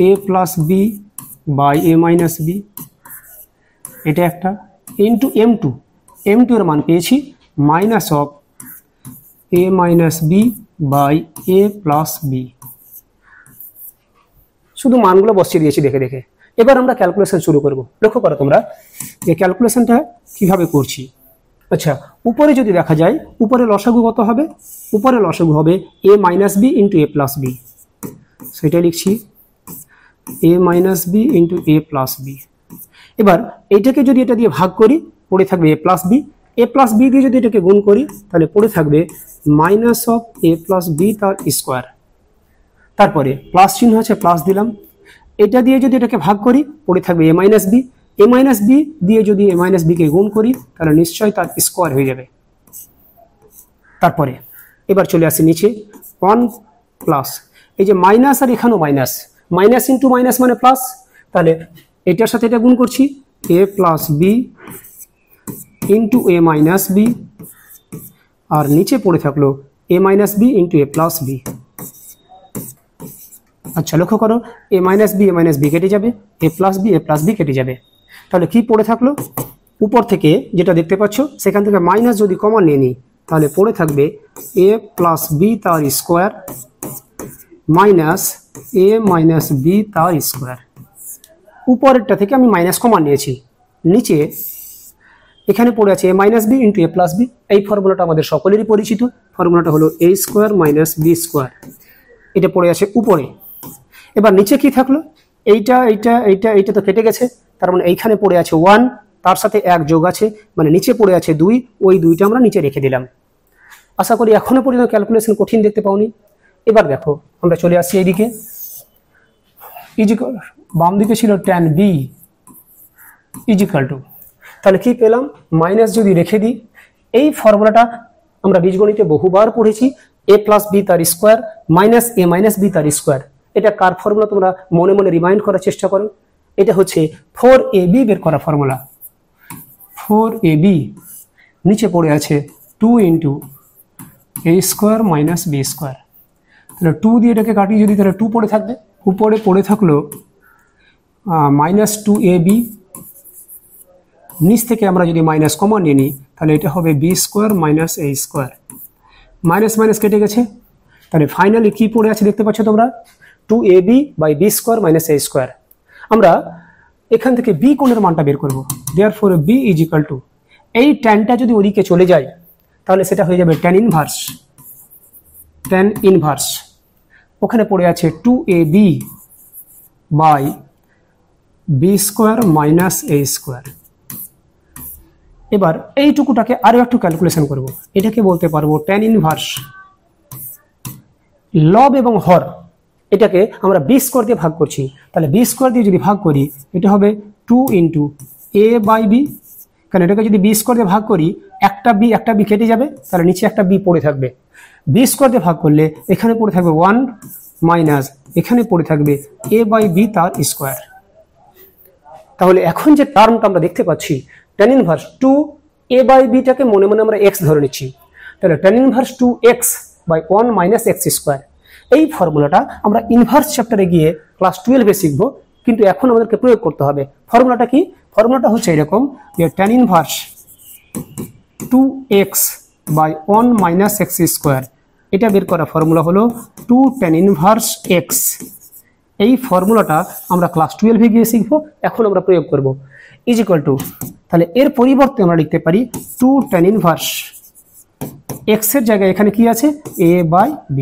a plus B by a minus B, এটা একটা, ইন্টু m2, m2 এর মান পেয়েছি minus of a minus B by a plus B. শুধু মানগুলো বসিয়ে দিয়েছি দেখে দেখে। এবার আমরা ক্যালকুলেশন শুরু করব। লক্ষ্য করো তোমরা যে ক্যালকুলেশনটা কিভাবে করছি। আচ্ছা, উপরে যদি দেখা যায় উপরে লসাগু কত হবে, উপরে লসাগু হবে a minus B into a plus B, সেটা লিখছি a minus B into a plus B. এবার এইটাকে যদি এটা দিয়ে ভাগ করি পড়ে থাকবে a plus B, a plus B দিয়ে যদি এটাকে গুণ করি তাহলে পড়ে থাকবে minus of a plus B তার স্কোয়ার। তারপরে প্লাস চিহ্ন আছে, প্লাস দিলাম। এটা দিয়ে যদি এটাকে ভাগ করি পড়ে থাকবে a minus B, a minus B দিয়ে যদি a মাইনাস বিকে গুণ করি তাহলে নিশ্চয়ই তার স্কোয়ার হয়ে যাবে। তারপরে এবার চলে আসি নিচে 1 প্লাস, এই যে মাইনাস আর এখানেও মাইনাস, মাইনাস ইন্টু মাইনাস মানে প্লাস, তাহলে এটার সাথে এটা গুণ করছি a plus b into a minus b, আর নিচে পড়ে থাকলো a minus B into a plus b. আচ্ছা, লক্ষ্য করো a মাইনাস বি কেটে যাবে, a প্লাস বি কেটে যাবে। তাহলে কি পড়ে থাকলো, উপর থেকে যেটা দেখতে পাচ্ছ সেখান থেকে মাইনাস যদি কমন নিয়ে নিই তাহলে পড়ে থাকবে a প্লাস বি তার square minus a minus B তার স্কোয়ার। উপরেরটা থেকে আমি মাইনাস কমন নিয়েছি, নিচে এখানে পড়ে আছে a minus B into a plus B. এই ফর্মুলাটা আমাদের সকলেরই পরিচিত, ফর্মুলাটা হলো a square minus B square, এটা পড়ে আছে উপরে। এবার নিচে কি থাকলো, এইটা তো কেটে গেছে, তার মানে এইখানে পড়ে আছে 1, তার সাথে 1 যোগ আছে, মানে নিচে পড়ে আছে 2, ওই 2টা আমরা নিচে রেখে দিলাম। আশা করি এখনো পর্যন্ত ক্যালকুলেশন কঠিন দেখতে পাওনি। এবার দেখো আমরা চলে আসছি এইদিকে, ইজিক্যাল বাম দিকে ছিল tan b ইজিক্যাল টু, তাহলে কি পেলাম, মাইনাস যদি রেখে দিই, এই ফর্মুলাটা আমরা বীজগণিতে বহুবার পড়েছি, a প্লাস বি তার square minus a minus B তার স্কোয়ার। এটা কার ফর্মুলা তোমরা মনে মনে রিমাইন্ড করার চেষ্টা করো, এটা হচ্ছে 4ab বের করা ফর্মুলা। 4ab নিচে পড়ে আছে 2 into a square minus B square, তাহলে 2 দিয়ে এটাকে কাটিয়ে যদি তাহলে 2 পড়ে থাকবে, উপরে পড়ে থাকলো মাইনাস 2ab, নিচ থেকে আমরা যদি মাইনাস কমন নিয়ে নিই তাহলে এটা হবে B square minus a square, minus minus কেটে গেছে, তাহলে ফাইনালি কি পড়ে আছে দেখতে পাচ্ছ তোমরা, 2ab by B square minus a square. আমরা এখান থেকে বি কোণের মানটা বের করবো, therefore B is equal to, এই ট্যানটা যদি ওদিকে চলে যায় তাহলে সেটা হয়ে যাবে ট্যান ইনভার্স, ওখানে পড়ে আছে 2ab by B square minus a square. এবার এইটুকুটাকে আরো একটু ক্যালকুলেশন করব, এটাকে বলতে পারবো ট্যান ইনভার্স লব এবং হর, এটাকে আমরা বি স্কোয়ার দিয়ে ভাগ করছি, তাহলে বি স্কোয়ার দিয়ে যদি ভাগ করি এটা হবে 2 ইন্টু এ বাই বি, কারণ এটাকে যদি বি স্কোয়ার দিয়ে ভাগ করি একটা বি কেটে যাবে, তাহলে নিচে একটা বি পড়ে থাকবে। বি স্কোয়ার দিয়ে ভাগ করলে এখানে পড়ে থাকবে 1 মাইনাস এখানে পড়ে থাকবে এ বাই বি তার স্কোয়ার। তাহলে এখন যে টার্মটা আমরা দেখতে পাচ্ছি tan ইনভার্স 2 a বাই বিটাকে মনে মনে আমরা x ধরে নিচ্ছি, তাহলে tan inverse 2x by 1 minus x square. এই ফর্মুলাটা আমরা ইনভার্স চ্যাপ্টারে গিয়ে ক্লাস 12-এ শিখবো কিন্তু এখন আমাদেরকে প্রয়োগ করতে হবে। ফর্মুলাটা কি? ফর্মুলাটা হচ্ছে এরকম যে tan inverse 2x by 1 minus X square, এটা বের করা ফর্মুলা হলো 2 tan ইনভার্স x। এই ফর্মুলাটা আমরা ক্লাস 12-এ গিয়ে শিখবো, এখন আমরা প্রয়োগ করব। ইজ ইকুয়াল টু, তাহলে এর পরিবর্তে আমরা লিখতে পারি 2 tan ইনভার্স x এর জায়গায় এখানে কি আছে a বাই b।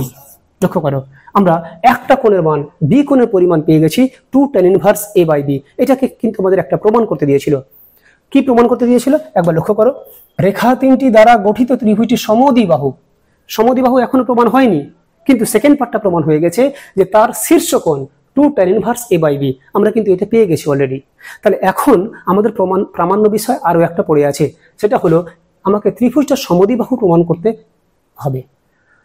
লক্ষ্য করো, আমরা একটা কোণের মান b কোণের পরিমাণ পেয়ে গেছি 2 tan inverse a by b। এটাকে কিন্তু আমাদের একটা প্রমাণ করতে দিয়েছিল। কি প্রমাণ করতে দিয়েছিল একবার লক্ষ্য করো, রেখা তিনটি দ্বারা গঠিত ত্রিভুজটি সমদ্বিবাহু। সমদ্বিবাহু এখনো প্রমাণ হয়নি, কিন্তু সেকেন্ড পার্টটা প্রমাণ হয়ে গেছে যে তার শীর্ষকোণ 2 tan inverse a by b। আমরা কিন্তু এটা পেয়ে গেছি অলরেডি। তাহলে এখন আমাদের প্রামাণ্য বিষয় আরো একটা পড়ে আছে, সেটা হলো আমাকে ত্রিভুজটা সমদ্বিবাহু প্রমাণ করতে হবে।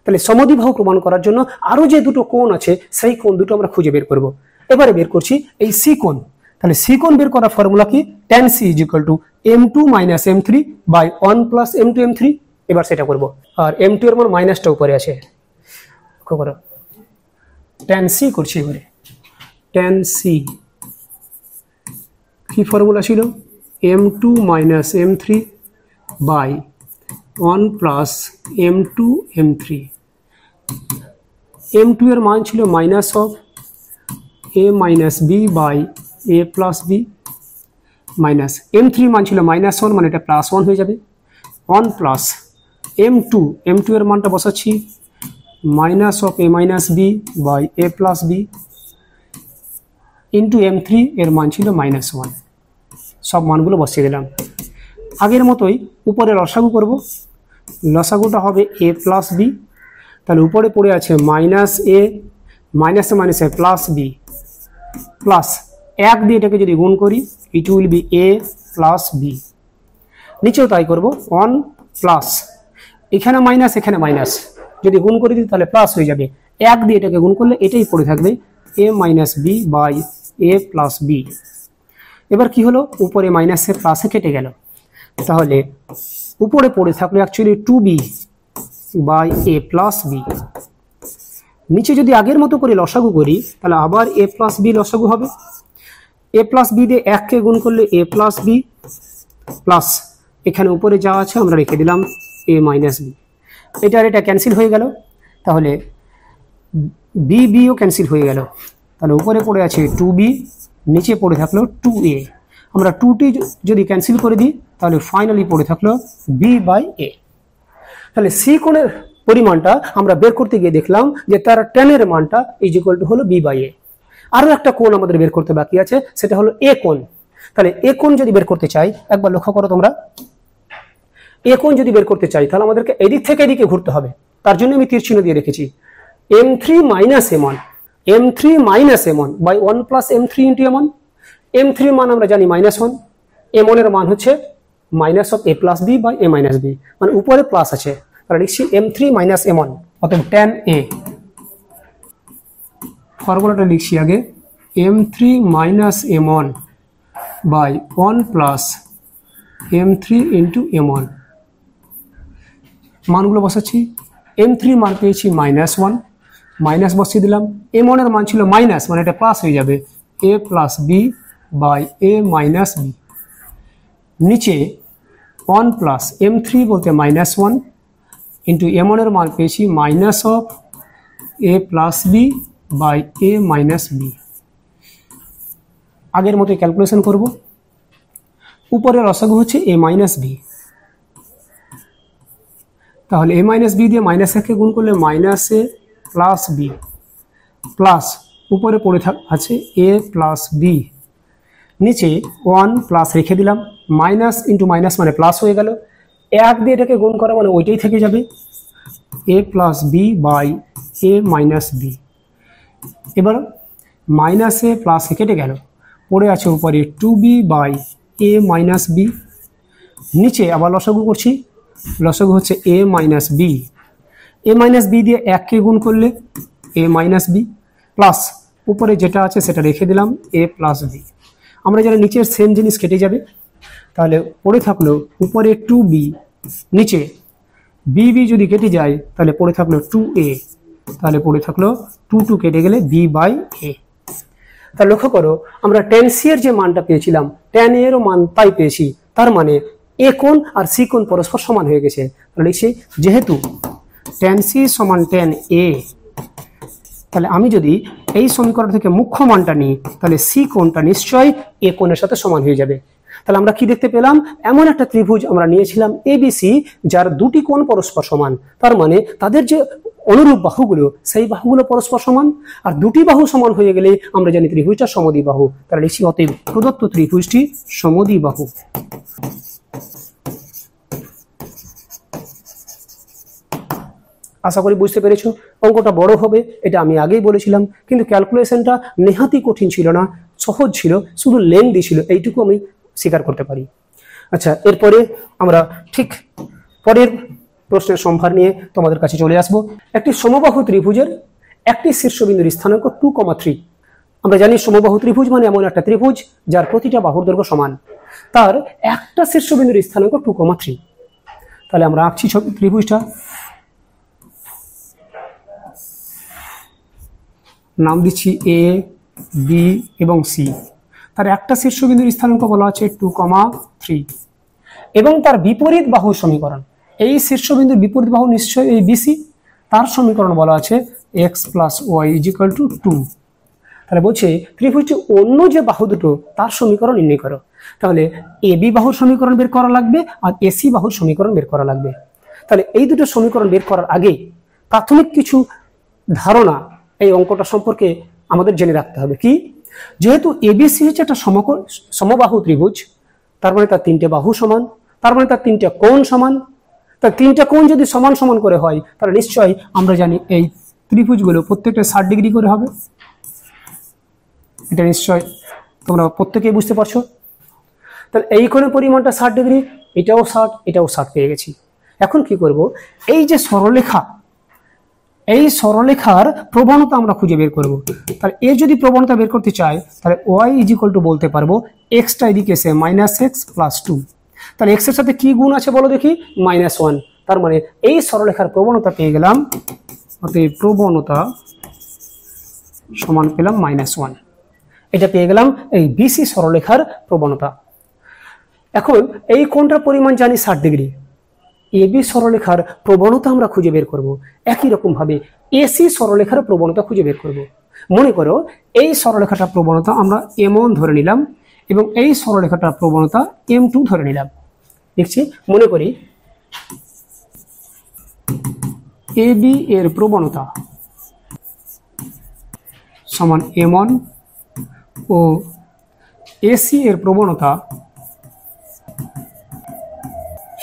তাহলে সমদ্বিবাহু প্রমাণ করার জন্য আরো যে দুটো কোণ আছে সেই কোণ দুটো আমরা খুঁজে বের করব। এবারে বের করছি এই সি কোণ। তাহলে সি কোণ বের করার ফর্মুলা কি? tan c is equal to m2 মাইনাস m3 by 1 plus m2 m3। এবার সেটা করব, আর m2 এর মান মাইনাসটা উপরে আছে, লক্ষ্য করো। tan c করছি এবারে, tan c কি ফর্মুলা ছিল? m2 মাইনাস m3 by 1 plus m2 m3। m2 এর মান ছিল minus of a minus b by a plus b, minus m3 মান ছিল মাইনাস 1, মানে এটা প্লাস 1 হয়ে যাবে। 1 প্লাস m2 এর মানটা বসাচ্ছি minus of a minus b by a plus b into m3 এর মান ছিল মাইনাস 1। সব মানগুলো বসিয়ে দিলাম। আগের মতোই উপরে লসাগু করব, লসাগুটা হবে a প্লাস b। তাহলে উপরে পড়ে আছে মাইনাস a, মাইনাসে মাইনাসে প্লাস b, প্লাস 1 দিয়ে এটাকে যদি গুণ করি it will be a plus b। নিচেও তাই করব, 1 প্লাস এখানে মাইনাস এখানে মাইনাস, যদি গুণ করে দিই তাহলে প্লাস হয়ে যাবে। 1 দিয়ে এটাকে গুণ করলে এটাই পড়ে থাকবে a minus b by a plus b। এবার কি হলো, উপরে মাইনাসে প্লাসে কেটে গেল, তাহলে উপরে পড়ে থাকলো actually 2b by a plus b। নিচে যদি আগের মতো করে লসাগু করি তাহলে আবার a প্লাস b লসাগু হবে। a প্লাস b দিয়ে 1 কে গুণ করলে a প্লাস b, প্লাস এখানে উপরে যা আছে আমরা রেখে দিলাম a মাইনাস b। এটা আর এটা ক্যান্সেল হয়ে গেল, তাহলে b ও ক্যান্সেল হয়ে গেল। তাহলে উপরে পড়ে আছে 2b, নিচে পড়ে থাকলো 2a। আমরা 2টি যদি ক্যান্সেল করে দিই তাহলে ফাইনালি পড়ে থাকলো b বাই a। তাহলে সি কোণের পরিমাণটা আমরা বের করতে গিয়ে দেখলাম যে তার tan এর মানটা ইজ ইকুয়াল টু হলো b বাই a। আরো একটা কোণ আমাদের বের করতে বাকি আছে, সেটা হলো a কোণ। তাহলে a কোণ যদি বের করতে চাই, একবার লক্ষ্য করো তোমরা, a কোণ যদি বের করতে চাই তাহলে আমাদেরকে এদিক থেকে এদিকে ঘুরতে হবে। তার জন্য আমি তীর চিহ্ন দিয়ে রেখেছি m3 minus m1 by 1 plus m3 into m1। m3 মান আমরা জানি মাইনাস 1, m1 এর মান হচ্ছে minus of a plus b by a minus b, মানে উপরে প্লাস আছে, তাহলে লিখছি m3 মাইনাস m1। অতএব tan a, ফর্মুলাটা লিখছি আগে m3 minus m1 by 1 plus m3 into m1। মানগুলো বসাচ্ছি, m3 মান পেয়েছি মাইনাস 1, মাইনাস বসিয়ে দিলাম। m1 এর মান ছিল মাইনাস, মানে এটা প্লাস হয়ে যাবে a plus b by a minus b। নিচে 1 প্লাস m3 বলতে মাইনাস 1 ইন্টু m1 এর মান পেয়েছি minus of a plus b by a minus b। আগের মতো ক্যালকুলেশন করব। উপরে লসাগু হচ্ছে a মাইনাস b, তাহলে a মাইনাস b দিয়ে মাইনাস 1 কে গুণ করলে minus a plus b, plus উপরে পড়ে আছে a প্লাস b। নিচে 1 প্লাস রেখে দিলাম, মাইনাস ইন্টু মাইনাস মানে প্লাস হয়ে গেল। 1 দিয়ে এটাকে গুণ করা মানে ওইটাই থেকে যাবে a plus b by a minus b। এবার মাইনাস a প্লাস কেটে গেল, পড়ে আছে উপরে 2b by a minus b। নিচে আবার লসাগু করছি, লসাগু হচ্ছে a minus b। a minus b দিয়ে 1 কে গুণ করলে a মাইনাস b, প্লাস উপরে যেটা আছে সেটা রেখে দিলাম a প্লাস b। আমরা যারা নিচের সেম জিনিস কেটে যাবে, তাহলে পড়ে থাকলো উপরে 2b, নিচে b যদি কেটে যায় তাহলে পড়ে থাকলো 2a, তাহলে পড়ে থাকলো 2 কেটে গেলে b বাই a। তা লক্ষ্য করো আমরা tan c এর যে মানটা পেয়েছিলাম tan a এরও মান তাই পেয়েছি, তার মানে a কোণ আর c কোণ পরস্পর সমান হয়ে গেছে। তাহলে লিখছি যেহেতু tan c সমান tan a, তাহলে আমি যদি এই সমীকরণ থেকে মুখ্য মানটা নিই তাহলে c কোণটা নিশ্চয়ই a কোণের সাথে সমান হয়ে যাবে। তাহলে আমরা কি দেখতে পেলাম, এমন একটা ত্রিভুজ আমরা নিয়েছিলাম ABC যার দুটি কোণ পরস্পর সমান, তার মানে তাদের যে অনুরূপ বাহুগুলো সেই বাহুগুলো পরস্পর সমান, আর দুটি বাহু সমান হয়ে গেলে আমরা জানি ত্রিভুজটা সমদ্বিবাহু। তাহলে লিখছি অতএব প্রদত্ত ত্রিভুজটি সমদ্বিবাহু। আশা করি বুঝতে পেরেছো। অঙ্কটা বড় হবে এটা আমি আগেই বলেছিলাম, কিন্তু ক্যালকুলেশনটা নেহাতি কঠিন ছিল না, সহজ ছিল, শুধু লেন্থি ছিল, এইটুকু আমি স্বীকার করতে পারি। আচ্ছা, এরপরে আমরা ঠিক পরের প্রশ্নের সম্ভার নিয়ে তোমাদের কাছে চলে আসব। একটি সমবাহু ত্রিভুজের একটি শীর্ষবিন্দুর স্থানাঙ্ক 2,3। আমরা জানি সমবাহু ত্রিভুজ মানে এমন একটা ত্রিভুজ যার প্রতিটা বাহুর দৈর্ঘ্য সমান, তার একটা শীর্ষবিন্দুর স্থানাঙ্ক 2,3। তাহলে আমরা আঁকছি ত্রিভুজটা, নাম দিচ্ছি A, B এবং C। তার একটা শীর্ষবিন্দুর স্থানাঙ্ক বলা আছে 2,3 এবং তার বিপরীত বাহুর সমীকরণ, এই শীর্ষবিন্দুর বিপরীত বাহু নিশ্চয়ই এই BC, তার সমীকরণ বলা আছে x + y = 2। তাহলে বলছে ত্রিভুজটি অন্য যে বাহু দুটো তার সমীকরণ নির্ণয় করো। তাহলে AB বাহুর সমীকরণ বের করা লাগবে আর AC বাহুর সমীকরণ বের করা লাগবে। তাহলে এই দুটো সমীকরণ বের করার আগে প্রাথমিক কিছু ধারণা এই অঙ্কটা সম্পর্কে আমাদের জেনে রাখতে হবে। কি, যেহেতু ABC হচ্ছে একটা সমবাহু ত্রিভুজ, তার মানে তার তিনটে বাহু সমান, তার মানে তার তিনটে কোণ সমান। তার তিনটা কোণ যদি সমান সমান করে হয় তাহলে নিশ্চয়ই আমরা জানি এই ত্রিভুজগুলো প্রত্যেকটা 60 ডিগ্রি করে হবে। এটা নিশ্চয় তোমরা প্রত্যেকেই বুঝতে পারছো। তাহলে এই কোণের পরিমাণটা 60 ডিগ্রি, এটাও 60, এটাও 60 পেয়ে গেছি। এখন কি করব, এই যে সরলরেখা, এই সরলরেখার প্রবণতা আমরা খুঁজে বের করব। তাহলে এর যদি প্রবণতা বের করতে চাই তাহলে y = বলতে পারবো x টা এদিকে এসে -x + 2। তাহলে x এর সাথে কি গুণ আছে বলো দেখি, -1। তার মানে এই সরলরেখার প্রবণতা পেয়ে গেলাম, অতএব প্রবণতা সমান পেলাম -1। এটা পেয়ে গেলাম এই BC সরলরেখার প্রবণতা। এখন এই কোণটার পরিমাণ জানি 60 ডিগ্রি, AB সরলরেখার প্রবণতা আমরা খুঁজে বের করব। একই রকম ভাবে AC সরলরেখার প্রবণতা খুঁজে বের করব। মনে করো এই সরলরেখাটার প্রবণতা আমরা M1 ধরে নিলাম এবং এই সরলরেখাটার প্রবণতা M2 ধরে নিলাম। দেখছি, মনে করি AB এর প্রবণতা সমান M1 ও AC এর প্রবণতা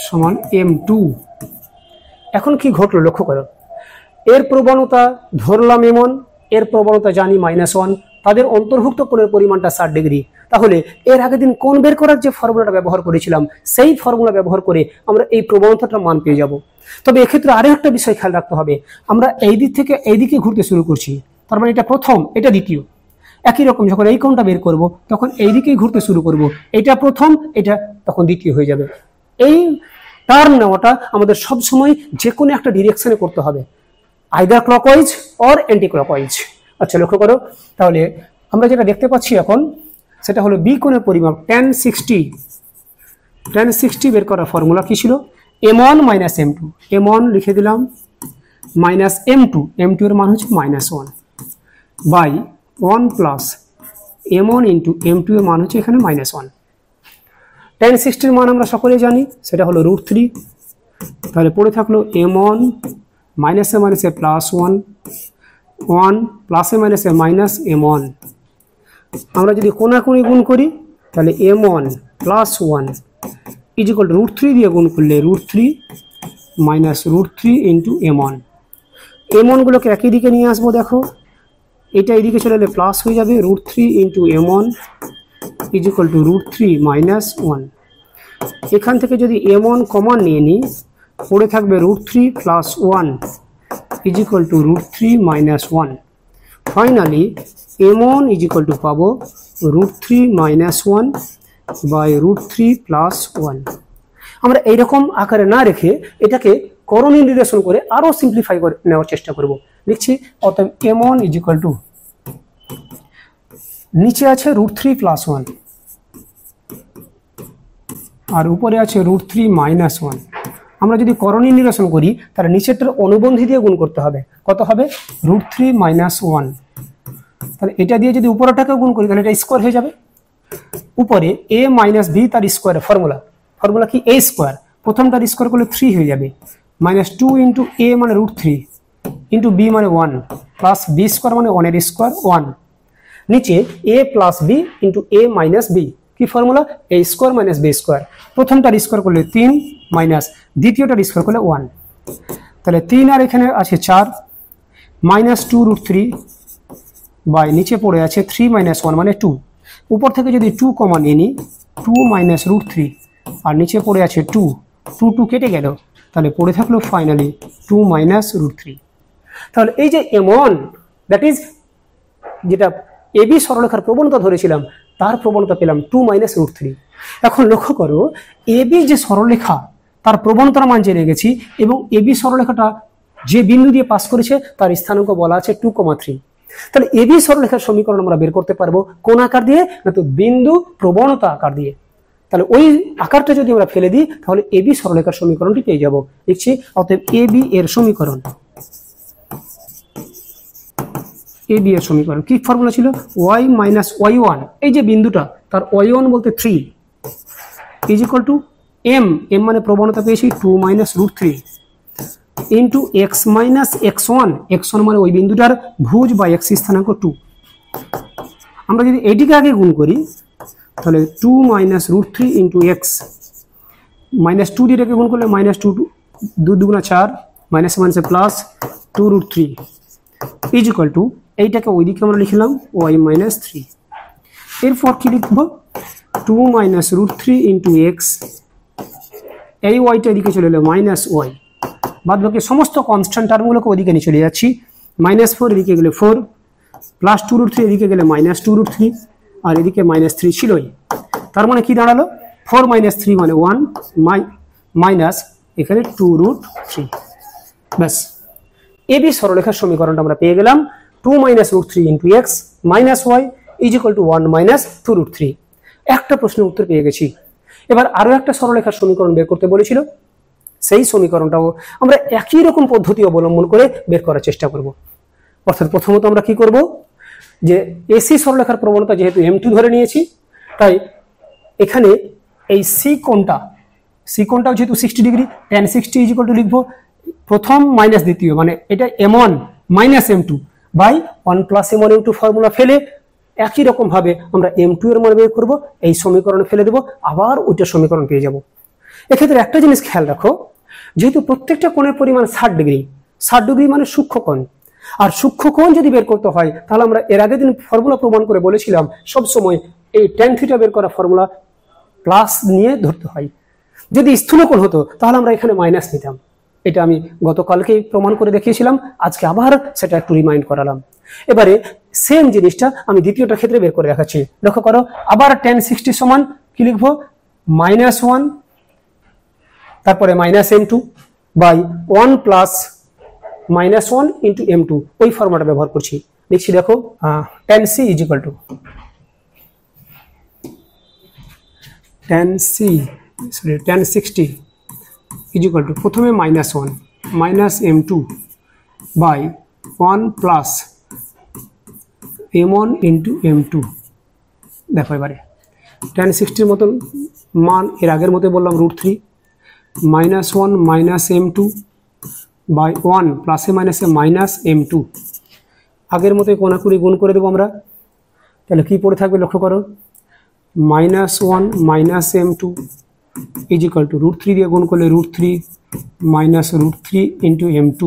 সমান M2। এখন কি ঘটলো লক্ষ্য করো, এর প্রবণতা ধরলাম M1, এর প্রবণতা জানি -1, তাদের অন্তর্ভুক্ত কোণের পরিমাণটা 60 ডিগ্রি। তাহলে এর আগের দিন কোণ বের করার যে ফর্মুলাটা ব্যবহার করেছিলাম সেই ফর্মুলা ব্যবহার করে আমরা এই প্রবণতাটার মান পেয়ে যাব। তবে এক্ষেত্রে আরো একটা বিষয় খেয়াল রাখতে হবে, আমরা এই দিক থেকে এই দিকে ঘুরতে শুরু করছি, তার মানে এটা প্রথম, এটা দ্বিতীয়। একই রকম যখন এই কোণটা বের করব তখন এই দিকেই ঘুরতে শুরু করব, এটা প্রথম, এটা তখন দ্বিতীয় হয়ে যাবে। এই টার্ন নেওয়াটা আমাদের সব সময় যে কোনো একটা ডিরেকশনে করতে হবে, either clockwise or anti clockwise. আচ্ছা লক্ষ্য করো, তাহলে আমরা যেটা দেখতে পাচ্ছি এখন সেটা হলো বি কোণের পরিমাপ tan 60। tan 60 বের করার ফর্মুলা কি ছিল, M1 - M2। M1 লিখে দিলাম -M2, M2 এর মান হচ্ছে -1 বাই 1 প্লাস M1 × M2 এর মান হচ্ছে এখানে -1। tan 60 এর মান আমরা সকলেই জানি, সেটা হলো √3। তাহলে পড়ে থাকলো M1 - +1, 1 + -M1। আমরা যদি কোণাকুণি গুণ করি তাহলে M1 + 1 = √3 দিয়ে গুণ করলে √3 - √3 × M1। M1 গুলোকে একই দিকে নিয়ে আসবো, দেখো এটা এইদিকে চলে এলে প্লাস হয়ে যাবে, √3 × M1 = √3 - 1। এখান থেকে যদি M1 কমন নিয়ে নিই পড়ে থাকবে √3 + 1 = √3 - 1। ফাইনালি M1 = পাবো √3 - 1 বাই √3 + 1। আমরা এইরকম আকারে না রেখে এটাকে করণীয় নির্দেশন করে আরো সিম্পলিফাই করে নেওয়ার চেষ্টা করব। লিখছি অতএব M1 = নিচে আছে √3 + 1 আর উপরে আছে √3 - 1। আমরা যদি করণীয় নিরসন করি তাহলে নিচেরটার অনুবন্ধী দিয়ে গুণ করতে হবে। কত হবে? √3 - 1। তাহলে এটা দিয়ে যদি উপরেটাকে গুণ করি তাহলে এটা স্কোয়ার হয়ে যাবে। উপরে a - b তার স্কোয়ারের ফর্মুলা কি? a square. প্রথমটার স্কোয়ার করলে 3 হয়ে যাবে, -2 × a মানে √3 × b মানে 1 প্লাস b স্কোয়ার মানে 1 এর স্কোয়ার 1। নিচে a + b × a - b কি formula? a square - b square. প্রথমটার স্কোয়ার করলে 3 মাইনাস দ্বিতীয়টার স্কোয়ার করলে 1। তাহলে 3 আর এখানে আছে 4 -2 √3 বাই নিচে পড়ে আছে 3 - 1 মানে 2। উপর থেকে যদি 2 কমন নিয়ে নিই 2 - √3 আর নিচে পড়ে আছে 2 2 কেটে গেল, তাহলে পড়ে থাকলো ফাইনালি 2 - √3। তাহলে এই যে m1 দ্যাট ইজ যেটা ab সরলরেখার প্রবণতা ধরেছিলাম তার প্রবণতা পেলাম 2 - √3। এখন লক্ষ্য করো ab যে সরলরেখা তার প্রবণতার মান জেনে গেছি এবং ab সরলরেখাটা যে বিন্দু দিয়ে পাস করেছে তার স্থানাঙ্ক বলা আছে 2,3। তাহলে ab সরলরেখার সমীকরণ আমরা বের করতে পারবো কোন আকার দিয়ে? না তো বিন্দু প্রবণতা আকার দিয়ে। তাহলে ওই আকারটা যদি আমরা ফেলে দিই তাহলে ab সরলরেখার সমীকরণটি পেয়ে যাব। দেখছি অতএব ab এর সমীকরণ, ab এর সমীকরণ কি ফর্মুলা ছিল? y - y1 এই যে বিন্দুটা তার y1 বলতে 3 = m মানে প্রবণতা পেয়েছি 2 - √3 ইন্টু x - x1 x1 মানে ওই বিন্দুটার ভুজ বা x স্থানাঙ্ক 2। আমরা যদি এটিকে আগে গুণ করি তাহলে 2 - √3 ইন্টু x -2 দিয়ে এটাকে গুণ করলে -2 2 2 4 -1 প্লাস 2 √3 = এইটাকে ওইদিকে আমরা লিখলাম y - 3। এরপর কি লিখব? 2 - √3 ইন্টু x, এই ওয়াইটা এদিকে চলে এলো -y, বাদ বাকি সমস্ত কনস্ট্যান্ট টার্মগুলোকে ওদিকে নিয়ে চলে যাচ্ছি। -4 এদিকে গেলে 4 প্লাস 2 √3 এদিকে গেলে -2 √3 আর এদিকে -3 ছিলই। তার মানে কি দাঁড়ালো? 4 - 3 মানে 1 মাইনাস এখানে 2 √3। ব্যাস ab সরলরেখার সমীকরণটা আমরা পেয়ে গেলাম 2 - √3 ইন্টু x -y = 1 - 2 √3। একটা প্রশ্নের উত্তর পেয়ে গেছি। এবার আরো একটা সরলরেখার সমীকরণ বের করতে বলেছিল, সেই সমীকরণটাও আমরা একই রকম পদ্ধতি অবলম্বন করে বের করার চেষ্টা করব। অর্থাৎ প্রথমত আমরা কি করব, যে এসি সরলরেখার প্রবণতা যেহেতু m2 ধরে নিয়েছি তাই এখানে এই সি কোণটাও যেহেতু 60 ডিগ্রি tan 60 লিখবো প্রথম মাইনাস দ্বিতীয় মানে এটা m1 - m2 by 1 + m1 m2 formula ফেলে একই রকম ভাবে আমরা m2 এর মান বের করব, এই সমীকরণে ফেলে দেব, আবার ওইটা সমীকরণ পেয়ে যাব। এক্ষেত্রে একটা জিনিস খেয়াল রাখো, যেহেতু প্রত্যেকটা কোণের পরিমাণ 60 ডিগ্রি মানে সূক্ষ্মকোণ, আর সূক্ষ্মকোণ যদি বের করতে হয় তাহলে আমরা এর আগের দিন ফর্মুলা প্রমাণ করে বলেছিলাম সবসময় এই tan θ বের করা ফর্মুলা প্লাস নিয়ে ধরতে হয়। যদি স্থূলকোণ হতো তাহলে আমরা এখানে মাইনাস নিতাম। এটা আমি গতকালকেই প্রমাণ করে দেখিয়েছিলাম, আজকে আবার সেটা একটু রিমাইন্ড করালাম। এবারে সেম জিনিসটা আমি দ্বিতীয়টার ক্ষেত্রে বের করে দেখাচ্ছি। লক্ষ্য করো, আবার tan 60 সমান কি লিখবো? -1 তারপরে -m2 বাই 1 + -1 ইন্টু m2, ওই ফর্মুলাটা ব্যবহার করছি। লিখছি দেখো tan c = tan 60 = প্রথমে -1 -m2 by 1 + m1 into m2। দেখো এবারে tan 60 মতন মান এর আগের মতো বললাম √3 -1 -m2 বাই 1 + -m2, আগের মতো কোনাকুনি গুণ করে দেবো আমরা। তাহলে কি পড়ে থাকবে লক্ষ্য করো, -1 -m2 = √3 দিয়ে গুণ করলে √3 -√3 ইন্টু m2।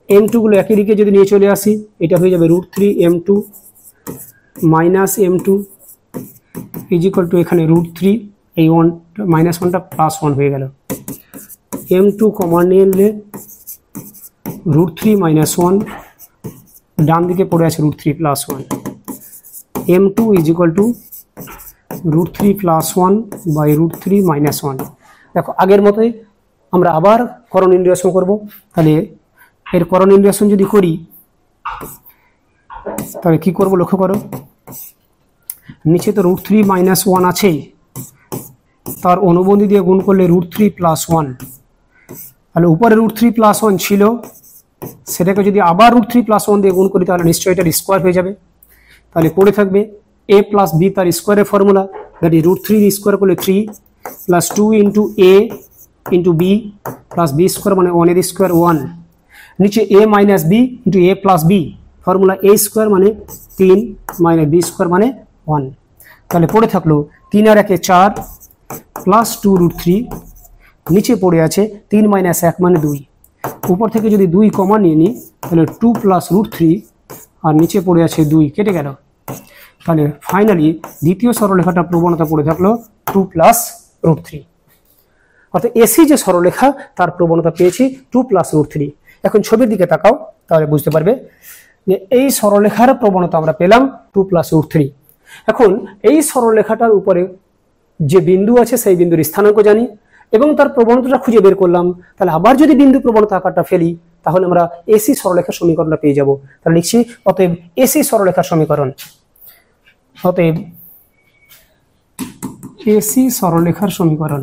m2 গুলো একই দিকে যদি নিয়ে চলে আসি এটা হয়ে যাবে √3 m2 -m2 = এখানে √3, এই 1 -1টা +1 হয়ে গেল। m2 কমন নিয়ে নিলে √3 - 1, ডান দিকে পড়ে আছে √3 + 1, m2 = √3 + 1 বাই √3 - 1। দেখো আগের মতোই আমরা আবার করণীয় নিরসন করব। তাহলে এর করণীয় নিরসন যদি করি তাহলে কি করব লক্ষ্য করো, নিচে তো √3 - 1 আছেই, তার অনুবন্ধী দিয়ে গুণ করলে √3 + 1, তাহলে উপরে √3 + 1 ছিল, সেটাকে যদি আবার √3 + 1 দিয়ে গুণ করি তাহলে নিশ্চয়ই এটার স্কোয়ার হয়ে যাবে। তাহলে পড়ে থাকবে a + b তার স্কোয়ারের ফর্মুলা, দ্যাট ইজ √3 স্কোয়ার করলে 3 + 2 * a * b + b স্কোয়ার মানে 1 এর স্কোয়ার 1, নিচে a - b * a + b, formula a square মানে 3 - b স্কোয়ার মানে 1। তাহলে পড়ে থাকলো 3 আর 1 4 + 2 √3, নিচে পড়ে আছে 3 - 1 মানে 2, উপর থেকে যদি 2 কমা নিয়ে নিই তাহলে 2 + √3 আর নিচে পড়ে আছে 2, কেটে গেল। তাহলে ফাইনালি দ্বিতীয় সরলরেখাটা প্রবণতা পড়ে থাকলো 2 + √3, অর্থাৎ এসি যে সরলরেখা তার প্রবণতা পেয়েছি 2 + √3। এখন ছবির দিকে তাকাও, তাহলে বুঝতে পারবে যে এই সরলরেখার প্রবণতা আমরা পেলাম 2 + √3। এখন এই সরলরেখাটার উপরে যে বিন্দু আছে সেই বিন্দুর স্থানাঙ্ক জানি এবং তার প্রবণতাটা খুঁজে বের করলাম। তাহলে আবার যদি বিন্দু প্রবণতা আকারটা ফেলি তাহলে আমরা এসি সরলরেখার সমীকরণটা পেয়ে যাব। তাহলে লিখছি অতএব এসি সরলরেখার সমীকরণ, অতএব এসি সরলরেখার সমীকরণ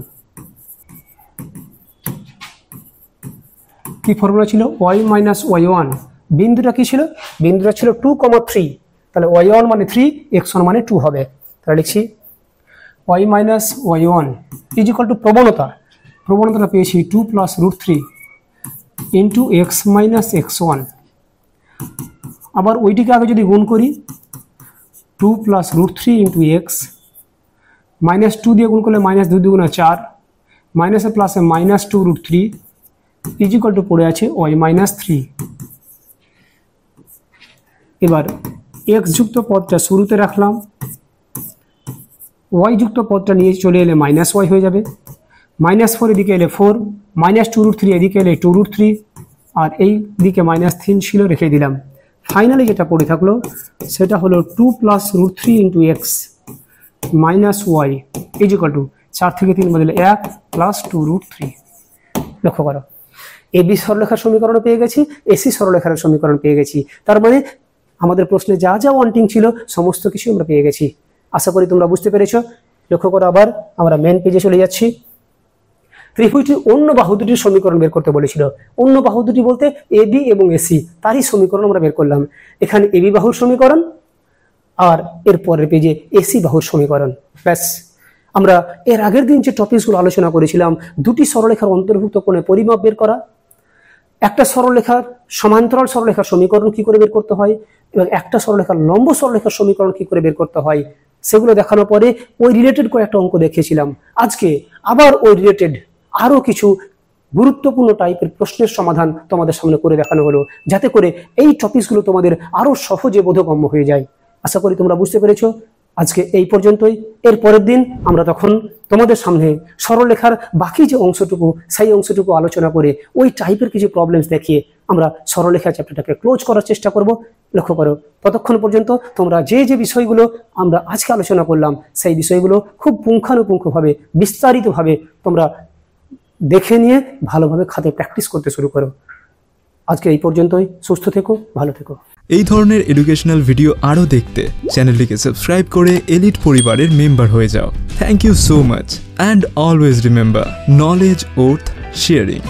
কি ফর্মুলা ছিল? y - y1, বিন্দুটা কি ছিল? বিন্দুটা ছিল 2, 3, তাহলে y1 মানে 3, x1 মানে 2 হবে। তাহলে লিখছি y - y1 = প্রবণতা, প্রবণতাটা পেয়েছি 2 + √3 * x - x1, আবার ওইটিকে আগে যদি গুণ করি 2 + √3 * x, -2 দিয়ে গুণ করলে -2 × 4, মাইনাসে প্লাসে -2 √3 = পড়ে আছে y - 3। এবার x যুক্ত পদটা শুরুতে রাখলাম, y যুক্ত পদটা নিয়ে চলে এলে -y হয়ে যাবে, -4 এদিকে এলে 4, -2 √3 এদিকে এলে 2 √3, আর এই দিকে -3 ছিল রেখে দিলাম। ফাইনালি যেটা পড়ে থাকলো সেটা হলো 2 + √3 * x - y = 4 থেকে 3 বদলে 1 + 2 √3। লক্ষ্য করো, এবি সরলরেখার সমীকরণ পেয়ে গেছি, এসি সরলরেখার সমীকরণ পেয়ে গেছি। তার মানে আমাদের প্রশ্নে যা যা ওয়ান্টিং ছিল সমস্ত কিছু আমরা পেয়ে গেছি। আশা করি তোমরা বুঝতে পেরেছো। লক্ষ্য করো, আবার আমরা মেন পেজে চলে যাচ্ছি। ত্রিভুজটির অন্য বাহু দুটির সমীকরণ বের করতে বলেছিল। অন্য বাহু দুটি বলতে এবি এবং এসি, তারই সমীকরণ আমরা বের করলাম। এখানে এবি বাহুর সমীকরণ আর এর পরের পেজে এসি বাহুর সমীকরণ। ব্যাস, আমরা এর আগের দিন যে টপিকসগুলো আলোচনা করেছিলাম, দুটি সরলরেখার অন্তর্ভুক্ত কোণের পরিমাপ বের করা, একটা সরলরেখার সমান্তরাল সরলরেখার সমীকরণ কি করে বের করতে হয় এবং একটা সরলরেখার লম্ব সরলরেখার সমীকরণ কি করে বের করতে হয়, সেগুলো দেখানোর পরে ওই রিলেটেড কয়েকটা অঙ্ক দেখিয়েছিলাম। আজকে আবার ওই রিলেটেড আরও কিছু গুরুত্বপূর্ণ টাইপের প্রশ্নের সমাধান তোমাদের সামনে করে দেখানো হলো, যাতে করে এই টপিকসগুলো তোমাদের আরও সহজে বোধগম্য হয়ে যায়। আশা করি তোমরা বুঝতে পেরেছো। আজকে এই পর্যন্তই। এর পরের দিন আমরা তখন তোমাদের সামনে সরলরেখার বাকি যে অংশটুকু সেই অংশটুকু আলোচনা করে ওই টাইপের কিছু প্রবলেমস দেখিয়ে আমরা সরলরেখা চ্যাপ্টারটাকে ক্লোজ করার চেষ্টা করব। লক্ষ্য করো, ততক্ষণ পর্যন্ত তোমরা যে যে বিষয়গুলো আমরা আজকে আলোচনা করলাম সেই বিষয়গুলো খুব পুঙ্খানুপুঙ্খভাবে বিস্তারিতভাবে তোমরা দেখে নিয়ে ভালোভাবে খাতায় প্র্যাকটিস করতে শুরু করো। আজকে এই পর্যন্তই। সুস্থ থেকো, ভালো থেকো। এই ধরনের এডুকেশনাল ভিডিও আরও দেখতে চ্যানেলটিকে সাবস্ক্রাইব করে এলিট পরিবারের মেম্বার হয়ে যাও। Thank you so much and always remember, knowledge worth sharing.